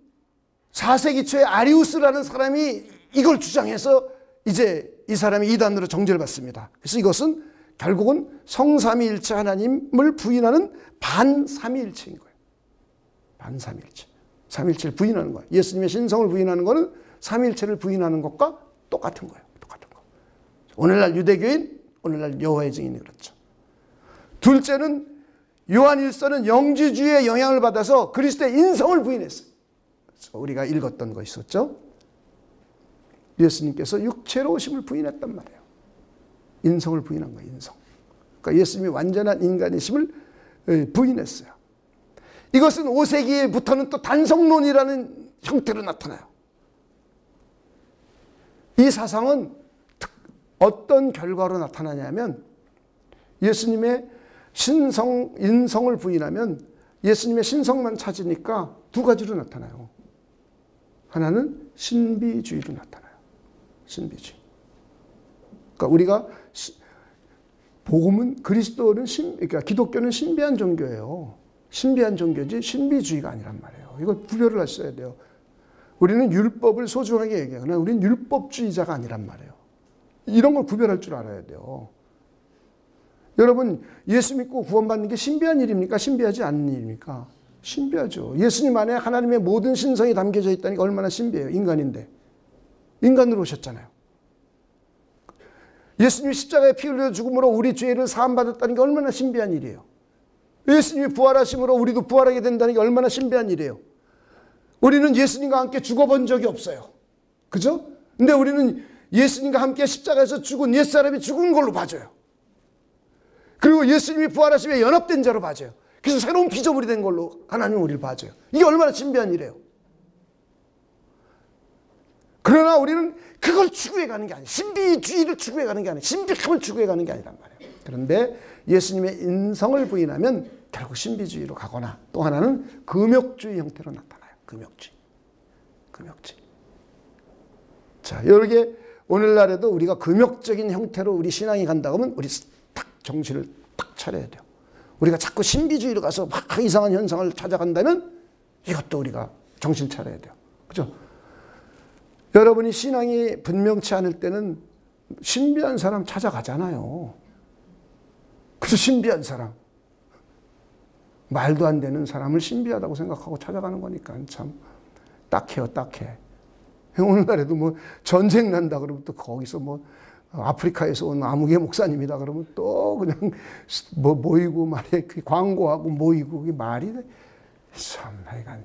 Speaker 1: 4세기 초에 아리우스라는 사람이 이걸 주장해서 이제 이 사람이 이단으로 정죄를 받습니다. 그래서 이것은 결국은 성삼위일체 하나님을 부인하는 반삼위일체인 거예요. 반삼위일체. 삼위일체를 부인하는 거예요. 예수님의 신성을 부인하는 것은 삼위일체를 부인하는 것과 똑같은 거예요. 똑같은 거. 오늘날 유대교인, 오늘날 여호와의 증인이 그렇죠. 둘째는 요한 1서는 영지주의의 영향을 받아서 그리스도의 인성을 부인했어요. 우리가 읽었던 거 있었죠. 예수님께서 육체로 오심을 부인했단 말이에요. 인성을 부인한 거예요. 인성. 그러니까 예수님이 완전한 인간이심을 부인했어요. 이것은 5세기에부터는 또 단성론이라는 형태로 나타나요. 이 사상은 어떤 결과로 나타나냐면 예수님의 신성, 인성을 부인하면 예수님의 신성만 찾으니까 두 가지로 나타나요. 하나는 신비주의로 나타나요. 신비주의. 그러니까 우리가 복음은 그리스도는 그러니까 기독교는 신비한 종교예요. 신비한 종교지 신비주의가 아니란 말이에요. 이거 구별을 하셔야 돼요. 우리는 율법을 소중하게 얘기해요. 그러나 우리는 율법주의자가 아니란 말이에요. 이런 걸 구별할 줄 알아야 돼요. 여러분, 예수 믿고 구원받는 게 신비한 일입니까? 신비하지 않은 일입니까? 신비하죠. 예수님 안에 하나님의 모든 신성이 담겨져 있다니까 얼마나 신비해요. 인간인데. 인간으로 오셨잖아요. 예수님이 십자가에 피 흘려 죽음으로 우리 죄를 사함받았다는 게 얼마나 신비한 일이에요. 예수님이 부활하심으로 우리도 부활하게 된다는 게 얼마나 신비한 일이에요. 우리는 예수님과 함께 죽어본 적이 없어요. 그죠? 근데 우리는 예수님과 함께 십자가에서 죽은 옛사람이 죽은 걸로 봐줘요. 그리고 예수님이 부활하심에 연합된 자로 봐줘요. 그래서 새로운 피조물이 된 걸로 하나님은 우리를 봐줘요. 이게 얼마나 신비한 일이에요. 그러나 우리는 그걸 추구해 가는 게 아니에요. 신비주의를 추구해 가는 게 아니에요. 신비함을 추구해 가는 게 아니란 말이에요. 그런데 예수님의 인성을 부인하면 결국 신비주의로 가거나 또 하나는 금욕주의 형태로 나타나요. 금욕주의. 금욕주의. 자, 여기에 오늘날에도 우리가 금욕적인 형태로 우리 신앙이 간다고 하면 우리 딱 정신을 딱 차려야 돼요. 우리가 자꾸 신비주의로 가서 막 이상한 현상을 찾아간다면 이것도 우리가 정신 차려야 돼요. 그죠? 여러분이 신앙이 분명치 않을 때는 신비한 사람 찾아가잖아요. 그래서 신비한 사람. 말도 안 되는 사람을 신비하다고 생각하고 찾아가는 거니까 참 딱해요, 딱해. 오늘날에도 뭐 전쟁 난다 그러면 또 거기서 뭐 아프리카에서 온 아무개 목사님이다 그러면 또 그냥 뭐 모이고 말이야 광고하고 모이고 그게 말이 돼. 참 하여간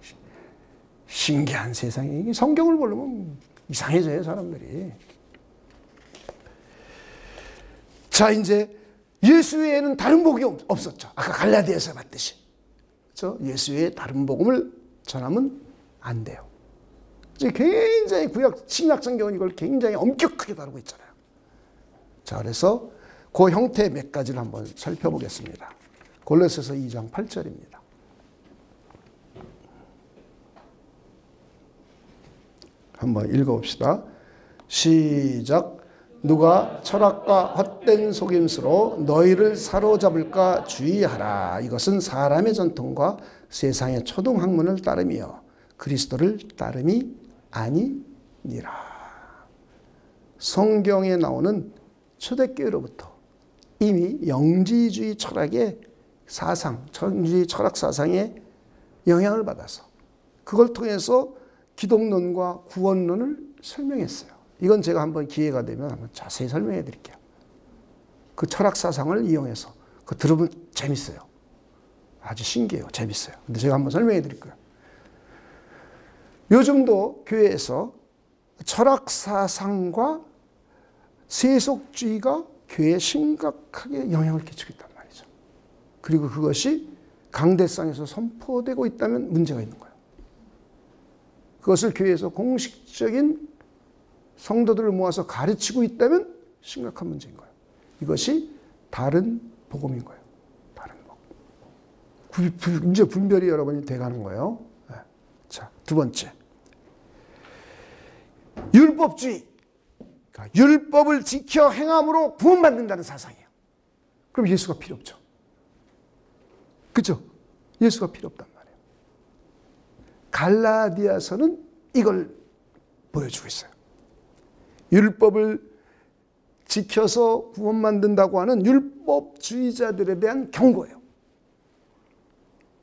Speaker 1: 신기한 세상에 성경을 모르면 이상해져요 사람들이. 자 이제 예수 외에는 다른 복이 없었죠. 아까 갈라디아서 봤듯이. 그렇죠? 예수 외에 다른 복음을 전하면 안 돼요. 굉장히 구약 신약 성경은 이걸 굉장히 엄격하게 다루고 있잖아요. 자, 그래서 그 형태 몇 가지를 한번 살펴보겠습니다. 골로새서 2장 8절입니다. 한번 읽어봅시다. 시작. 누가 철학과 헛된 속임수로 너희를 사로잡을까 주의하라. 이것은 사람의 전통과 세상의 초등학문을 따름이요 그리스도를 따름이 아니니라. 성경에 나오는 초대교회로부터 이미 영지주의 철학의 사상, 영지주의 철학 사상에 영향을 받아서 그걸 통해서 기독론과 구원론을 설명했어요. 이건 제가 한번 기회가 되면 한번 자세히 설명해 드릴게요. 그 철학 사상을 이용해서 그거 들으면 재밌어요. 아주 신기해요. 재밌어요. 근데 제가 한번 설명해 드릴 거예요. 요즘도 교회에서 철학사상과 세속주의가 교회에 심각하게 영향을 끼치고 있단 말이죠. 그리고 그것이 강대상에서 선포되고 있다면 문제가 있는 거예요. 그것을 교회에서 공식적인 성도들을 모아서 가르치고 있다면 심각한 문제인 거예요. 이것이 다른 복음인 거예요. 다른 복음. 이제 분별이 여러분이 돼가는 거예요. 네. 자, 두 번째. 율법주의. 그러니까 율법을 지켜 행함으로 구원받는다는 사상이에요. 그럼 예수가 필요 없죠. 그렇죠? 예수가 필요 없단 말이에요. 갈라디아서는 이걸 보여주고 있어요. 율법을 지켜서 구원 만든다고 하는 율법주의자들에 대한 경고예요.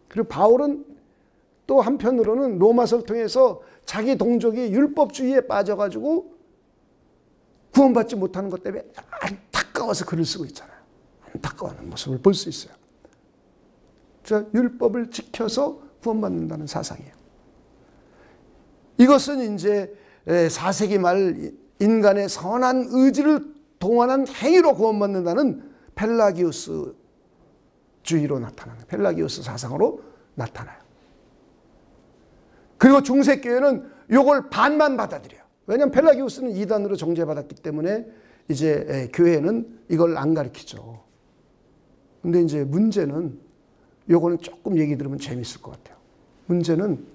Speaker 1: 그리고 바울은 또 한편으로는 로마서를 통해서 자기 동족이 율법주의에 빠져가지고 구원받지 못하는 것 때문에 안타까워서 글을 쓰고 있잖아요. 안타까워하는 모습을 볼 수 있어요. 자, 율법을 지켜서 구원받는다는 사상이에요. 이것은 이제 4세기 말 인간의 선한 의지를 동원한 행위로 구원받는다는 펠라기우스주의로 나타나는, 펠라기우스 사상으로 나타나요. 그리고 중세교회는 이걸 반만 받아들여요. 왜냐하면 펠라기우스는 이단으로 정죄받았기 때문에 이제 교회는 이걸 안 가르치죠. 근데 이제 문제는, 요거는 조금 얘기 들으면 재밌을 것 같아요. 문제는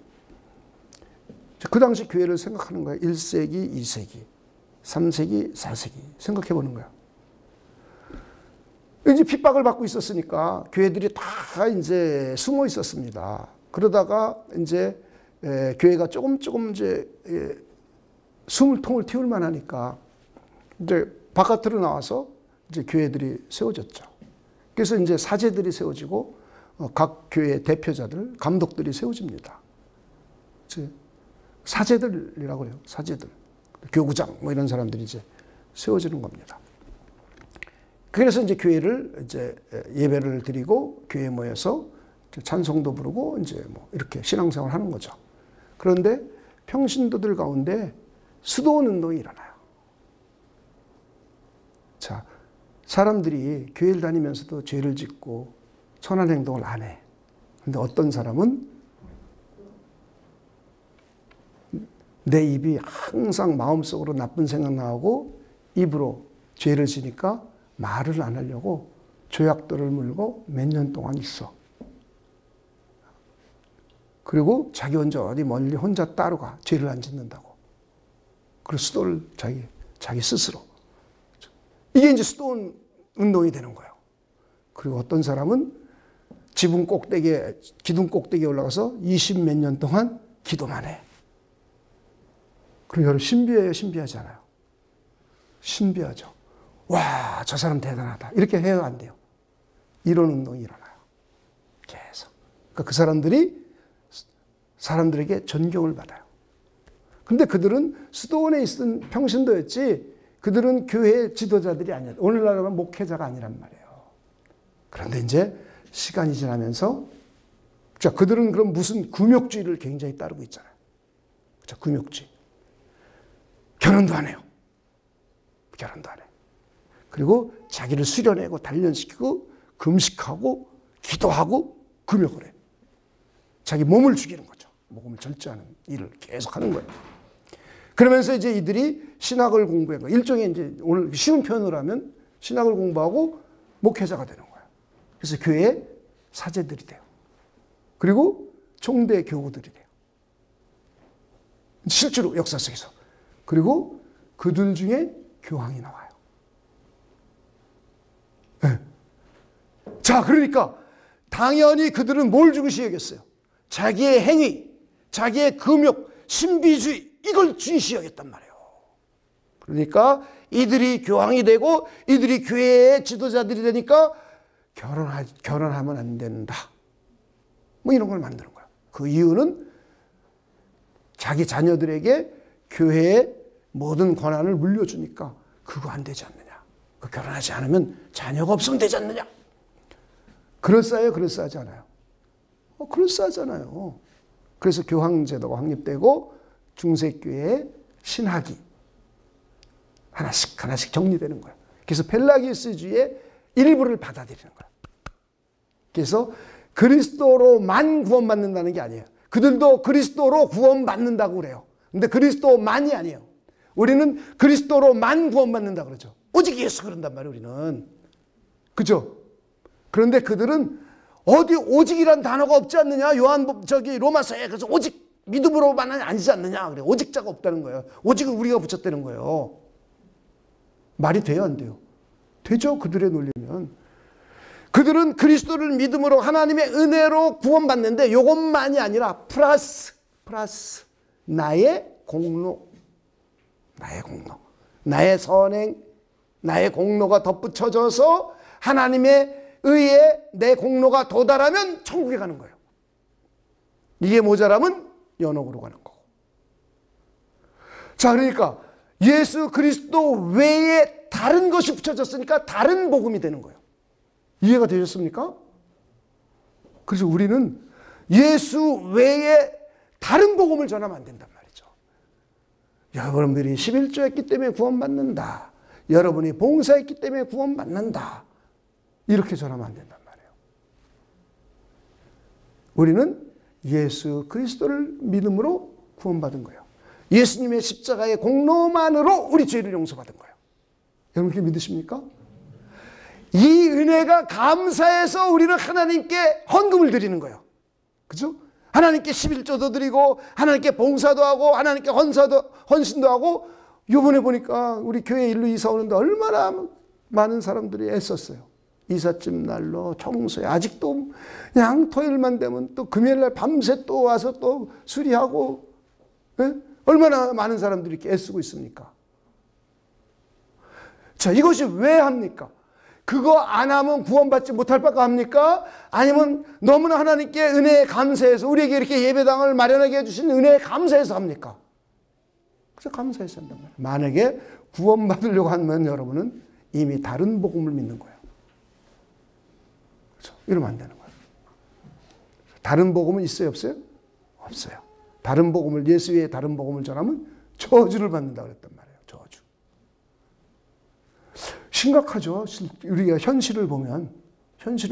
Speaker 1: 그 당시 교회를 생각하는 거예요. 1세기, 2세기, 3세기, 4세기 생각해 보는 거예요. 이제 핍박을 받고 있었으니까 교회들이 다 이제 숨어 있었습니다. 그러다가 이제 교회가 조금 이제 숨을 틔울 만하니까 이제 바깥으로 나와서 이제 교회들이 세워졌죠. 그래서 이제 사제들이 세워지고 각 교회 대표자들, 감독들이 세워집니다. 사제들이라고 해요. 사제들, 교구장 뭐 이런 사람들이 이제 세워지는 겁니다. 그래서 이제 교회를 이제 예배를 드리고 교회에 모여서 찬송도 부르고 이제 뭐 이렇게 신앙생활을 하는 거죠. 그런데 평신도들 가운데 수도원 운동이 일어나요. 자, 사람들이 교회를 다니면서도 죄를 짓고 선한 행동을 안 해. 근데 어떤 사람은 내 입이 항상 마음속으로 나쁜 생각 나오고 입으로 죄를 지니까 말을 안 하려고 조약돌을 물고 몇 년 동안 있어. 그리고 자기 혼자 어디 멀리 혼자 따로 가. 죄를 안 짓는다고. 그리고 수도를 자기 스스로. 이게 이제 수도원 운동이 되는 거예요. 그리고 어떤 사람은 기둥 꼭대기에 올라가서 20 몇 년 동안 기도만 해. 그럼 여러분 신비해요, 신비하지 않아요? 신비하죠. 와, 저 사람 대단하다. 이렇게 해야 안 돼요. 이런 운동이 일어나요. 계속. 그러니까 그 사람들에게 존경을 받아요. 근데 그들은 수도원에 있던 평신도였지 그들은 교회 지도자들이 아니야. 오늘날은 목회자가 아니란 말이에요. 그런데 이제 시간이 지나면서 자, 그들은 그럼 무슨 금욕주의를 굉장히 따르고 있잖아요. 자, 금욕주의. 결혼도 안 해요. 결혼도 안 해요. 그리고 자기를 수련하고 단련시키고 금식하고 기도하고 금욕을 해요. 자기 몸을 죽이는 거죠. 몸을 절제하는 일을 계속 하는 거예요. 그러면서 이제 이들이 신학을 공부한 거예요. 일종의 이제 오늘 쉬운 표현으로 하면 신학을 공부하고 목회자가 되는 거예요. 그래서 교회에 사제들이 돼요. 그리고 총대 교우들이 돼요. 실제로 역사 속에서. 그리고 그들 중에 교황이 나와요. 네. 자, 그러니까 당연히 그들은 뭘 중시하겠어요? 자기의 행위, 자기의 금욕, 신비주의 이걸 중시하겠단 말이에요. 그러니까 이들이 교황이 되고 이들이 교회의 지도자들이 되니까 결혼하면 안 된다. 뭐 이런 걸 만드는 거예요. 그 이유는 자기 자녀들에게 교회의 모든 권한을 물려주니까 그거 안 되지 않느냐. 결혼하지 않으면 자녀가 없으면 되지 않느냐. 그럴싸해요? 그럴싸하지 않아요? 그럴싸하잖아요. 그래서 교황제도가 확립되고 중세교회의 신학이 하나씩 정리되는 거예요. 그래서 펠라기우스주의의 일부를 받아들이는 거예요. 그래서 그리스도로만 구원받는다는 게 아니에요. 그들도 그리스도로 구원받는다고 그래요. 근데 그리스도만이 아니에요. 우리는 그리스도로만 구원받는다 그러죠. 오직 예수 그런단 말이에요, 우리는. 그죠? 그런데 그들은 어디 오직이란 단어가 없지 않느냐? 로마서에 그래서 오직 믿음으로만 아니지 않느냐? 그래. 오직자가 없다는 거예요. 오직은 우리가 붙였다는 거예요. 말이 돼요, 안 돼요? 되죠, 그들의 논리면. 그들은 그리스도를 믿음으로 하나님의 은혜로 구원받는데 이것만이 아니라 플러스 나의 공로, 나의 선행, 나의 공로가 덧붙여져서 하나님의 의에 내 공로가 도달하면 천국에 가는 거예요. 이게 모자라면 연옥으로 가는 거고. 자, 그러니까 예수 그리스도 외에 다른 것이 붙여졌으니까 다른 복음이 되는 거예요. 이해가 되셨습니까? 그래서 우리는 예수 외에 다른 복음을 전하면 안 된단 말이죠. 여러분들이 11조 했기 때문에 구원받는다. 여러분이 봉사했기 때문에 구원받는다. 이렇게 전하면 안 된단 말이에요. 우리는 예수 그리스도를 믿음으로 구원받은 거예요. 예수님의 십자가의 공로만으로 우리 죄를 용서받은 거예요. 여러분 그렇게 믿으십니까? 이 은혜가 감사해서 우리는 하나님께 헌금을 드리는 거예요. 그죠? 하나님께 11조도 드리고 하나님께 봉사도 하고 하나님께 헌신도 하고. 요번에 보니까 우리 교회 일로 이사 오는데 얼마나 많은 사람들이 애썼어요. 이삿짐 날로 청소해. 아직도 그냥 토요일만 되면 또 금요일날 밤새 또 와서 또 수리하고. 네? 얼마나 많은 사람들이 이렇게 애쓰고 있습니까? 자, 이것이 왜 합니까? 그거 안 하면 구원받지 못할 바가 합니까? 아니면 너무나 하나님께 은혜에 감사해서 우리에게 이렇게 예배당을 마련하게 해주신 은혜에 감사해서 합니까? 그래서 감사해서 한단 말이에요. 만약에 구원받으려고 하면 여러분은 이미 다른 복음을 믿는 거예요. 그렇죠? 이러면 안 되는 거예요. 다른 복음은 있어요, 없어요? 없어요. 다른 복음을, 예수 외에 다른 복음을 전하면 저주를 받는다 그랬단 말이에요. 저주. 심각하죠. 우리가 현실을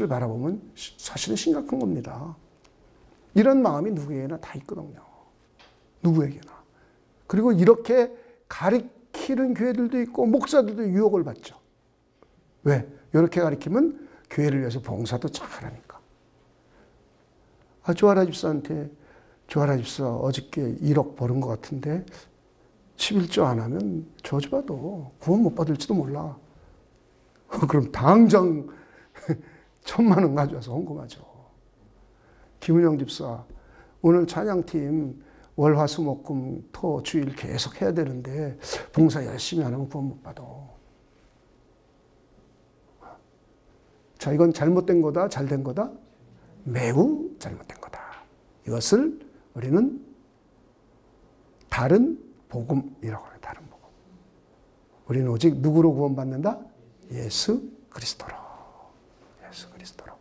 Speaker 1: 바라보면 사실은 심각한 겁니다. 이런 마음이 누구에게나 다 있거든요. 누구에게나. 그리고 이렇게 가르치는 교회들도 있고 목사들도 유혹을 받죠. 왜? 이렇게 가르치면 교회를 위해서 봉사도 잘하니까. 조아라 집사한테 조아라 집사 어저께 1억 버는 것 같은데 11조 안 하면 저주받아. 구원 못 받을지도 몰라. 그럼 당장 1,000만 원 가져와서 헌금하죠. 김은영 집사, 오늘 찬양팀 월화수목금 토 주일 계속 해야 되는데 봉사 열심히 안 하면 구원 못 받아. 자, 이건 잘못된 거다, 잘된 거다? 매우 잘못된 거다. 이것을 우리는 다른 복음이라고 해요. 다른 복음. 우리는 오직 누구로 구원받는다? 예수 그리스도로. 예수 그리스도로.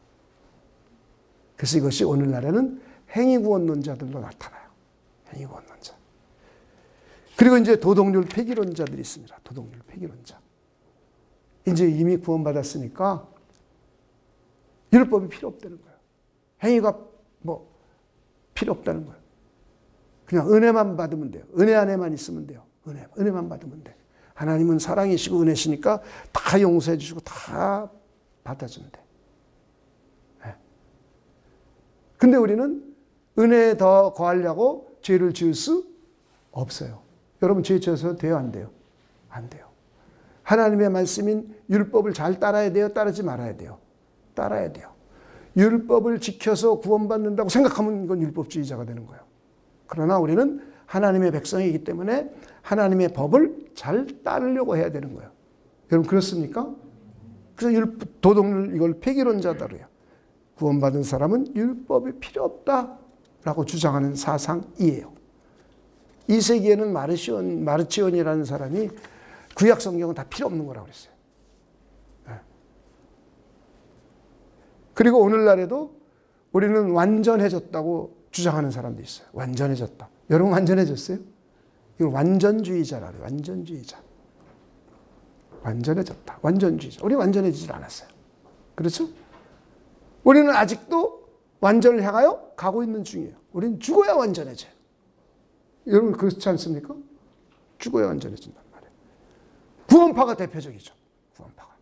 Speaker 1: 그래서 이것이 오늘날에는 행위구원론자들로 나타나요. 행위구원론자. 그리고 이제 도덕률 폐기론자들이 있습니다. 도덕률 폐기론자. 이제 이미 구원받았으니까 율법이 필요 없다는 거예요. 행위가 필요 없다는 거예요. 그냥 은혜만 받으면 돼요. 은혜 안에만 있으면 돼요. 은혜만 받으면 돼. 하나님은 사랑이시고 은혜시니까 다 용서해 주시고 다 받아준대. 네. 근데 우리는 은혜에 더 거하려고 죄를 지을 수 없어요. 여러분 죄 지어서 돼요, 안 돼요? 안 돼요. 하나님의 말씀인 율법을 잘 따라야 돼요? 따르지 말아야 돼요? 따라야 돼요. 율법을 지켜서 구원받는다고 생각하면 이건 율법주의자가 되는 거예요. 그러나 우리는 하나님의 백성이기 때문에 하나님의 법을 잘 따르려고 해야 되는 거예요. 여러분 그렇습니까? 그래서 도덕률 이걸 폐기론자들이에요. 구원받은 사람은 율법이 필요 없다라고 주장하는 사상이에요. 이 세기에는 마르치온이라는 사람이 구약 성경은 다 필요 없는 거라고 그랬어요. 네. 그리고 오늘날에도 우리는 완전해졌다고 주장하는 사람도 있어요. 완전해졌다. 여러분 완전해졌어요? 이거 완전주의자라 그래요. 완전주의자. 완전해졌다. 완전주의자. 우리 완전해지질 않았어요. 그렇죠? 우리는 아직도 완전을 향하여 가고 있는 중이에요. 우리는 죽어야 완전해져요. 여러분 그렇지 않습니까? 죽어야 완전해진단 말이에요. 구원파가 대표적이죠. 구원파가.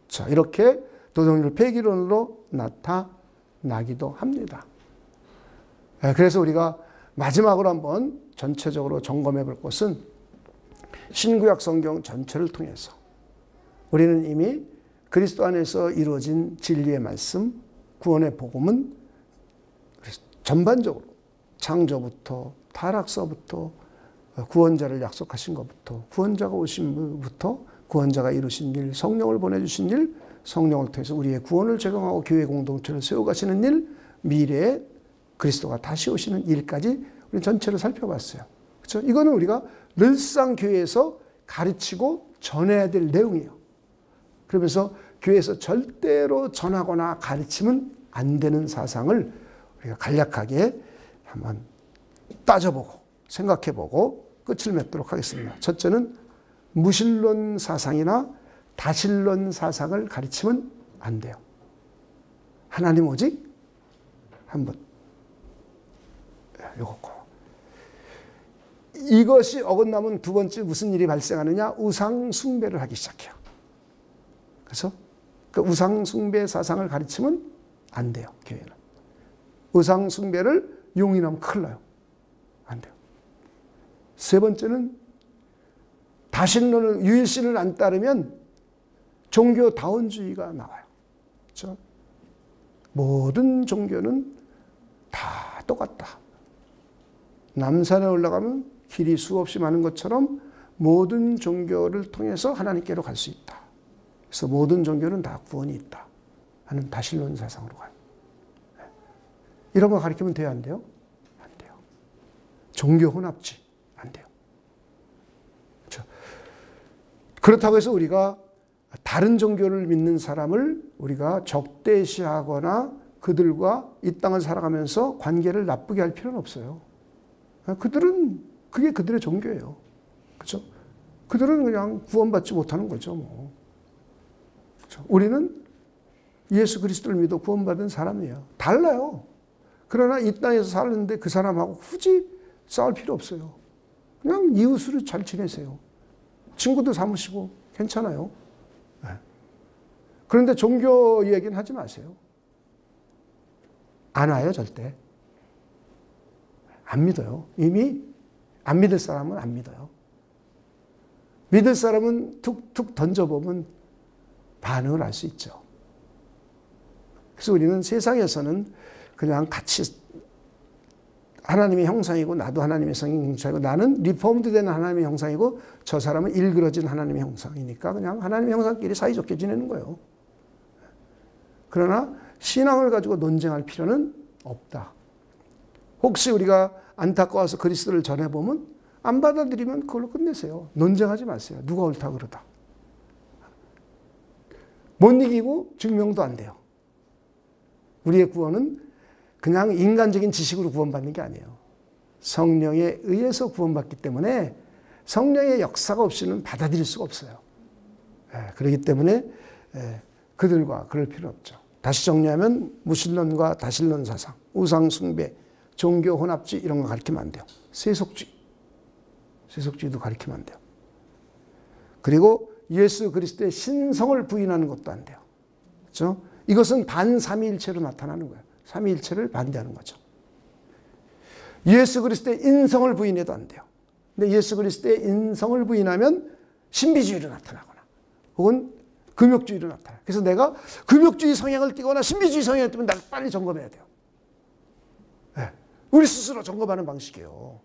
Speaker 1: 자, 이렇게 도덕률 폐기론으로 나타나기도 합니다. 그래서 우리가 마지막으로 한번 전체적으로 점검해 볼 것은 신구약 성경 전체를 통해서 우리는 이미 그리스도 안에서 이루어진 진리의 말씀, 구원의 복음은 전반적으로 창조부터 타락서부터 구원자를 약속하신 것부터 구원자가 오신 것부터 구원자가 이루신 일, 성령을 보내주신 일, 성령을 통해서 우리의 구원을 적용하고 교회 공동체를 세워가시는 일, 미래에 그리스도가 다시 오시는 일까지 우리 전체를 살펴봤어요. 그렇죠? 이거는 우리가 늘상 교회에서 가르치고 전해야 될 내용이에요. 그러면서 교회에서 절대로 전하거나 가르치면 안 되는 사상을 우리가 간략하게 한번 따져보고 생각해보고 끝을 맺도록 하겠습니다. 첫째는 무신론 사상이나 다신론 사상을 가르치면 안 돼요. 하나님 오직 한 분. 요거고. 이것이 어긋나면 두 번째 무슨 일이 발생하느냐? 우상 숭배를 하기 시작해요. 그래서 그 우상 숭배 사상을 가르치면 안 돼요. 교회는. 우상 숭배를 용인하면 큰일 나요. 안 돼요. 세 번째는 다신론을 유일신을 안 따르면 종교다원주의가 나와요. 그렇죠? 모든 종교는 다 똑같다. 남산에 올라가면 길이 수없이 많은 것처럼 모든 종교를 통해서 하나님께로 갈 수 있다. 그래서 모든 종교는 다 구원이 있다 하는 다신론 사상으로 가요. 이런 거 가르치면 돼요? 안 돼요? 안 돼요. 종교 혼합주의 안 돼요. 그렇죠? 그렇다고 해서 우리가 다른 종교를 믿는 사람을 우리가 적대시하거나 그들과 이 땅을 살아가면서 관계를 나쁘게 할 필요는 없어요. 그들은 그게 그들의 종교예요. 그렇죠? 그들은 그냥 구원받지 못하는 거죠. 뭐. 그렇죠? 우리는 예수 그리스도를 믿어 구원받은 사람이에요. 달라요. 그러나 이 땅에서 사는데 그 사람하고 굳이 싸울 필요 없어요. 그냥 이웃으로 잘 지내세요. 친구도 삼으시고 괜찮아요. 네. 그런데 종교 이야기는 하지 마세요. 안 와요, 절대. 안 믿어요. 이미 안 믿을 사람은 안 믿어요. 믿을 사람은 툭툭 던져보면 반응을 알 수 있죠. 그래서 우리는 세상에서는 그냥 같이 하나님의 형상이고 나도 하나님의 형상이고 나는 리폼드 된 하나님의 형상이고 저 사람은 일그러진 하나님의 형상이니까 그냥 하나님의 형상끼리 사이좋게 지내는 거예요. 그러나 신앙을 가지고 논쟁할 필요는 없다. 혹시 우리가 안타까워서 그리스도를 전해보면 안 받아들이면 그걸로 끝내세요. 논쟁하지 마세요. 누가 옳다 그러다. 못 이기고 증명도 안 돼요. 우리의 구원은 그냥 인간적인 지식으로 구원받는 게 아니에요. 성령에 의해서 구원받기 때문에 성령의 역사가 없이는 받아들일 수가 없어요. 그렇기 때문에 그들과 그럴 필요 없죠. 다시 정리하면 무신론과 다신론 사상, 우상 숭배, 종교 혼합주의 이런 거 가르치면 안 돼요. 세속주의도 가르치면 안 돼요. 그리고 예수 그리스도의 신성을 부인하는 것도 안 돼요. 그렇죠? 이것은 반삼위일체로 나타나는 거예요. 삼위일체를 반대하는 거죠. 예수 그리스도의 인성을 부인해도 안 돼요. 근데 예수 그리스도의 인성을 부인하면 신비주의로 나타나거나 혹은 금욕주의로 나타나요. 그래서 내가 금욕주의 성향을 띠거나 신비주의 성향을 띠면 날 빨리 점검해야 돼요. 네. 우리 스스로 점검하는 방식이에요.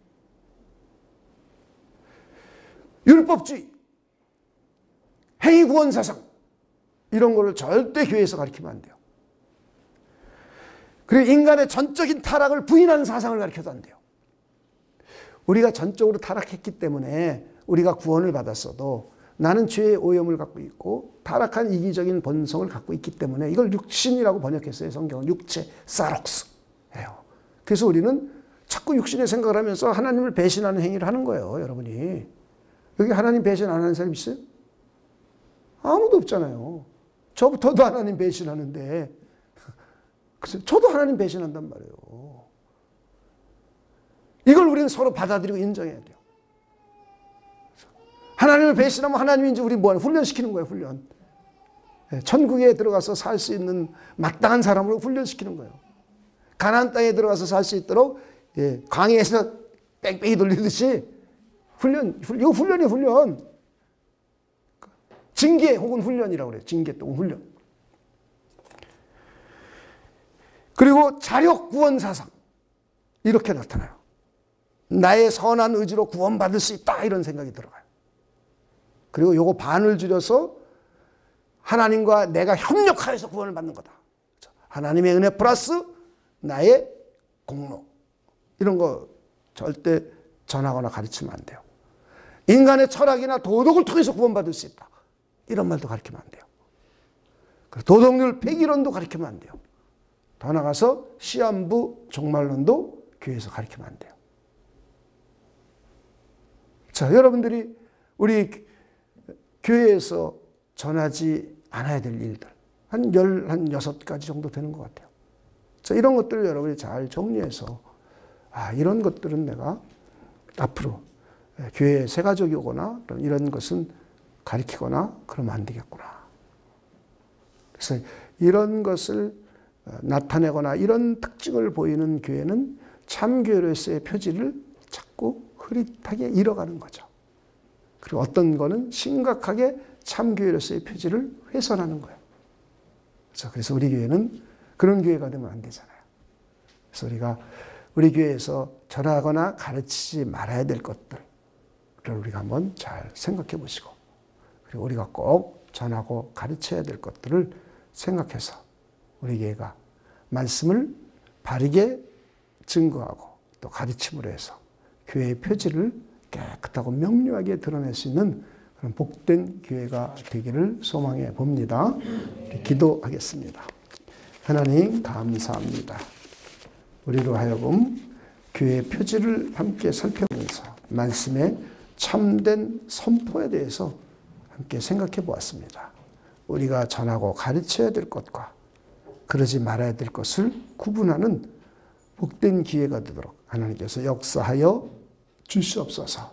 Speaker 1: 율법주의, 행위구원 사상 이런 거를 절대 교회에서 가르치면 안 돼요. 그리고 인간의 전적인 타락을 부인하는 사상을 가르쳐도 안 돼요. 우리가 전적으로 타락했기 때문에 우리가 구원을 받았어도 나는 죄의 오염을 갖고 있고 타락한 이기적인 본성을 갖고 있기 때문에 이걸 육신이라고 번역했어요. 성경은 육체, 사록스예요. 그래서 우리는 자꾸 육신의 생각을 하면서 하나님을 배신하는 행위를 하는 거예요. 여러분이. 여기 하나님 배신 안 하는 사람 있어요? 아무도 없잖아요. 저부터도 하나님 배신하는데 그래서 저도 하나님 배신한단 말이에요. 이걸 우리는 서로 받아들이고 인정해야 돼요. 하나님을 배신하면 하나님이 이제 우리 뭐 훈련시키는 거예요. 훈련. 천국에 들어가서 살 수 있는 마땅한 사람으로 훈련시키는 거예요. 가나안 땅에 들어가서 살 수 있도록 광야에서 뺑뺑이 돌리듯이 이거 훈련이에요. 훈련. 징계 혹은 훈련이라고 그래요. 징계 또는 훈련. 그리고 자력 구원 사상 이렇게 나타나요. 나의 선한 의지로 구원받을 수 있다 이런 생각이 들어가요. 그리고 요거 반을 줄여서 하나님과 내가 협력하여서 구원을 받는 거다. 하나님의 은혜 플러스 나의 공로 이런 거 절대 전하거나 가르치면 안 돼요. 인간의 철학이나 도덕을 통해서 구원받을 수 있다. 이런 말도 가르치면 안 돼요. 도덕률 폐기론도 가르치면 안 돼요. 더 나가서 시한부 종말론도 교회에서 가르치면 안 돼요. 자, 여러분들이 우리 교회에서 전하지 않아야 될 일들 한 6가지 정도 되는 것 같아요. 자, 이런 것들을 여러분이 잘 정리해서 이런 것들은 내가 앞으로 교회에 새가족이 오거나 이런 것은 가르치거나 그러면 안 되겠구나. 그래서 이런 것을 나타내거나 이런 특징을 보이는 교회는 참교회로서의 표지를 자꾸 흐릿하게 잃어가는 거죠. 그리고 어떤 거는 심각하게 참교회로서의 표지를 훼손하는 거예요. 그래서 우리 교회는 그런 교회가 되면 안 되잖아요. 그래서 우리가 우리 교회에서 전하거나 가르치지 말아야 될 것들을 우리가 한번 잘 생각해 보시고, 그리고 우리가 꼭 전하고 가르쳐야 될 것들을 생각해서 우리 교회가 말씀을 바르게 증거하고 또 가르침으로 해서 교회의 표지를 깨끗하고 명료하게 드러낼 수 있는 그런 복된 교회가 되기를 소망해 봅니다. 기도하겠습니다. 하나님 감사합니다. 우리로 하여금 교회의 표지를 함께 살펴보면서 말씀의 참된 선포에 대해서 함께 생각해 보았습니다. 우리가 전하고 가르쳐야 될 것과 그러지 말아야 될 것을 구분하는 복된 기회가 되도록 하나님께서 역사하여 주시옵소서.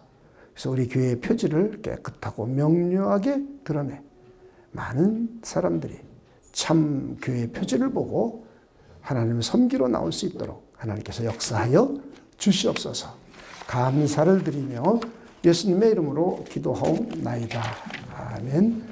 Speaker 1: 그래서 우리 교회의 표지를 깨끗하고 명료하게 드러내 많은 사람들이 참 교회의 표지를 보고 하나님을 섬기러 나올 수 있도록 하나님께서 역사하여 주시옵소서. 감사를 드리며 예수님의 이름으로 기도하옵나이다. 아멘.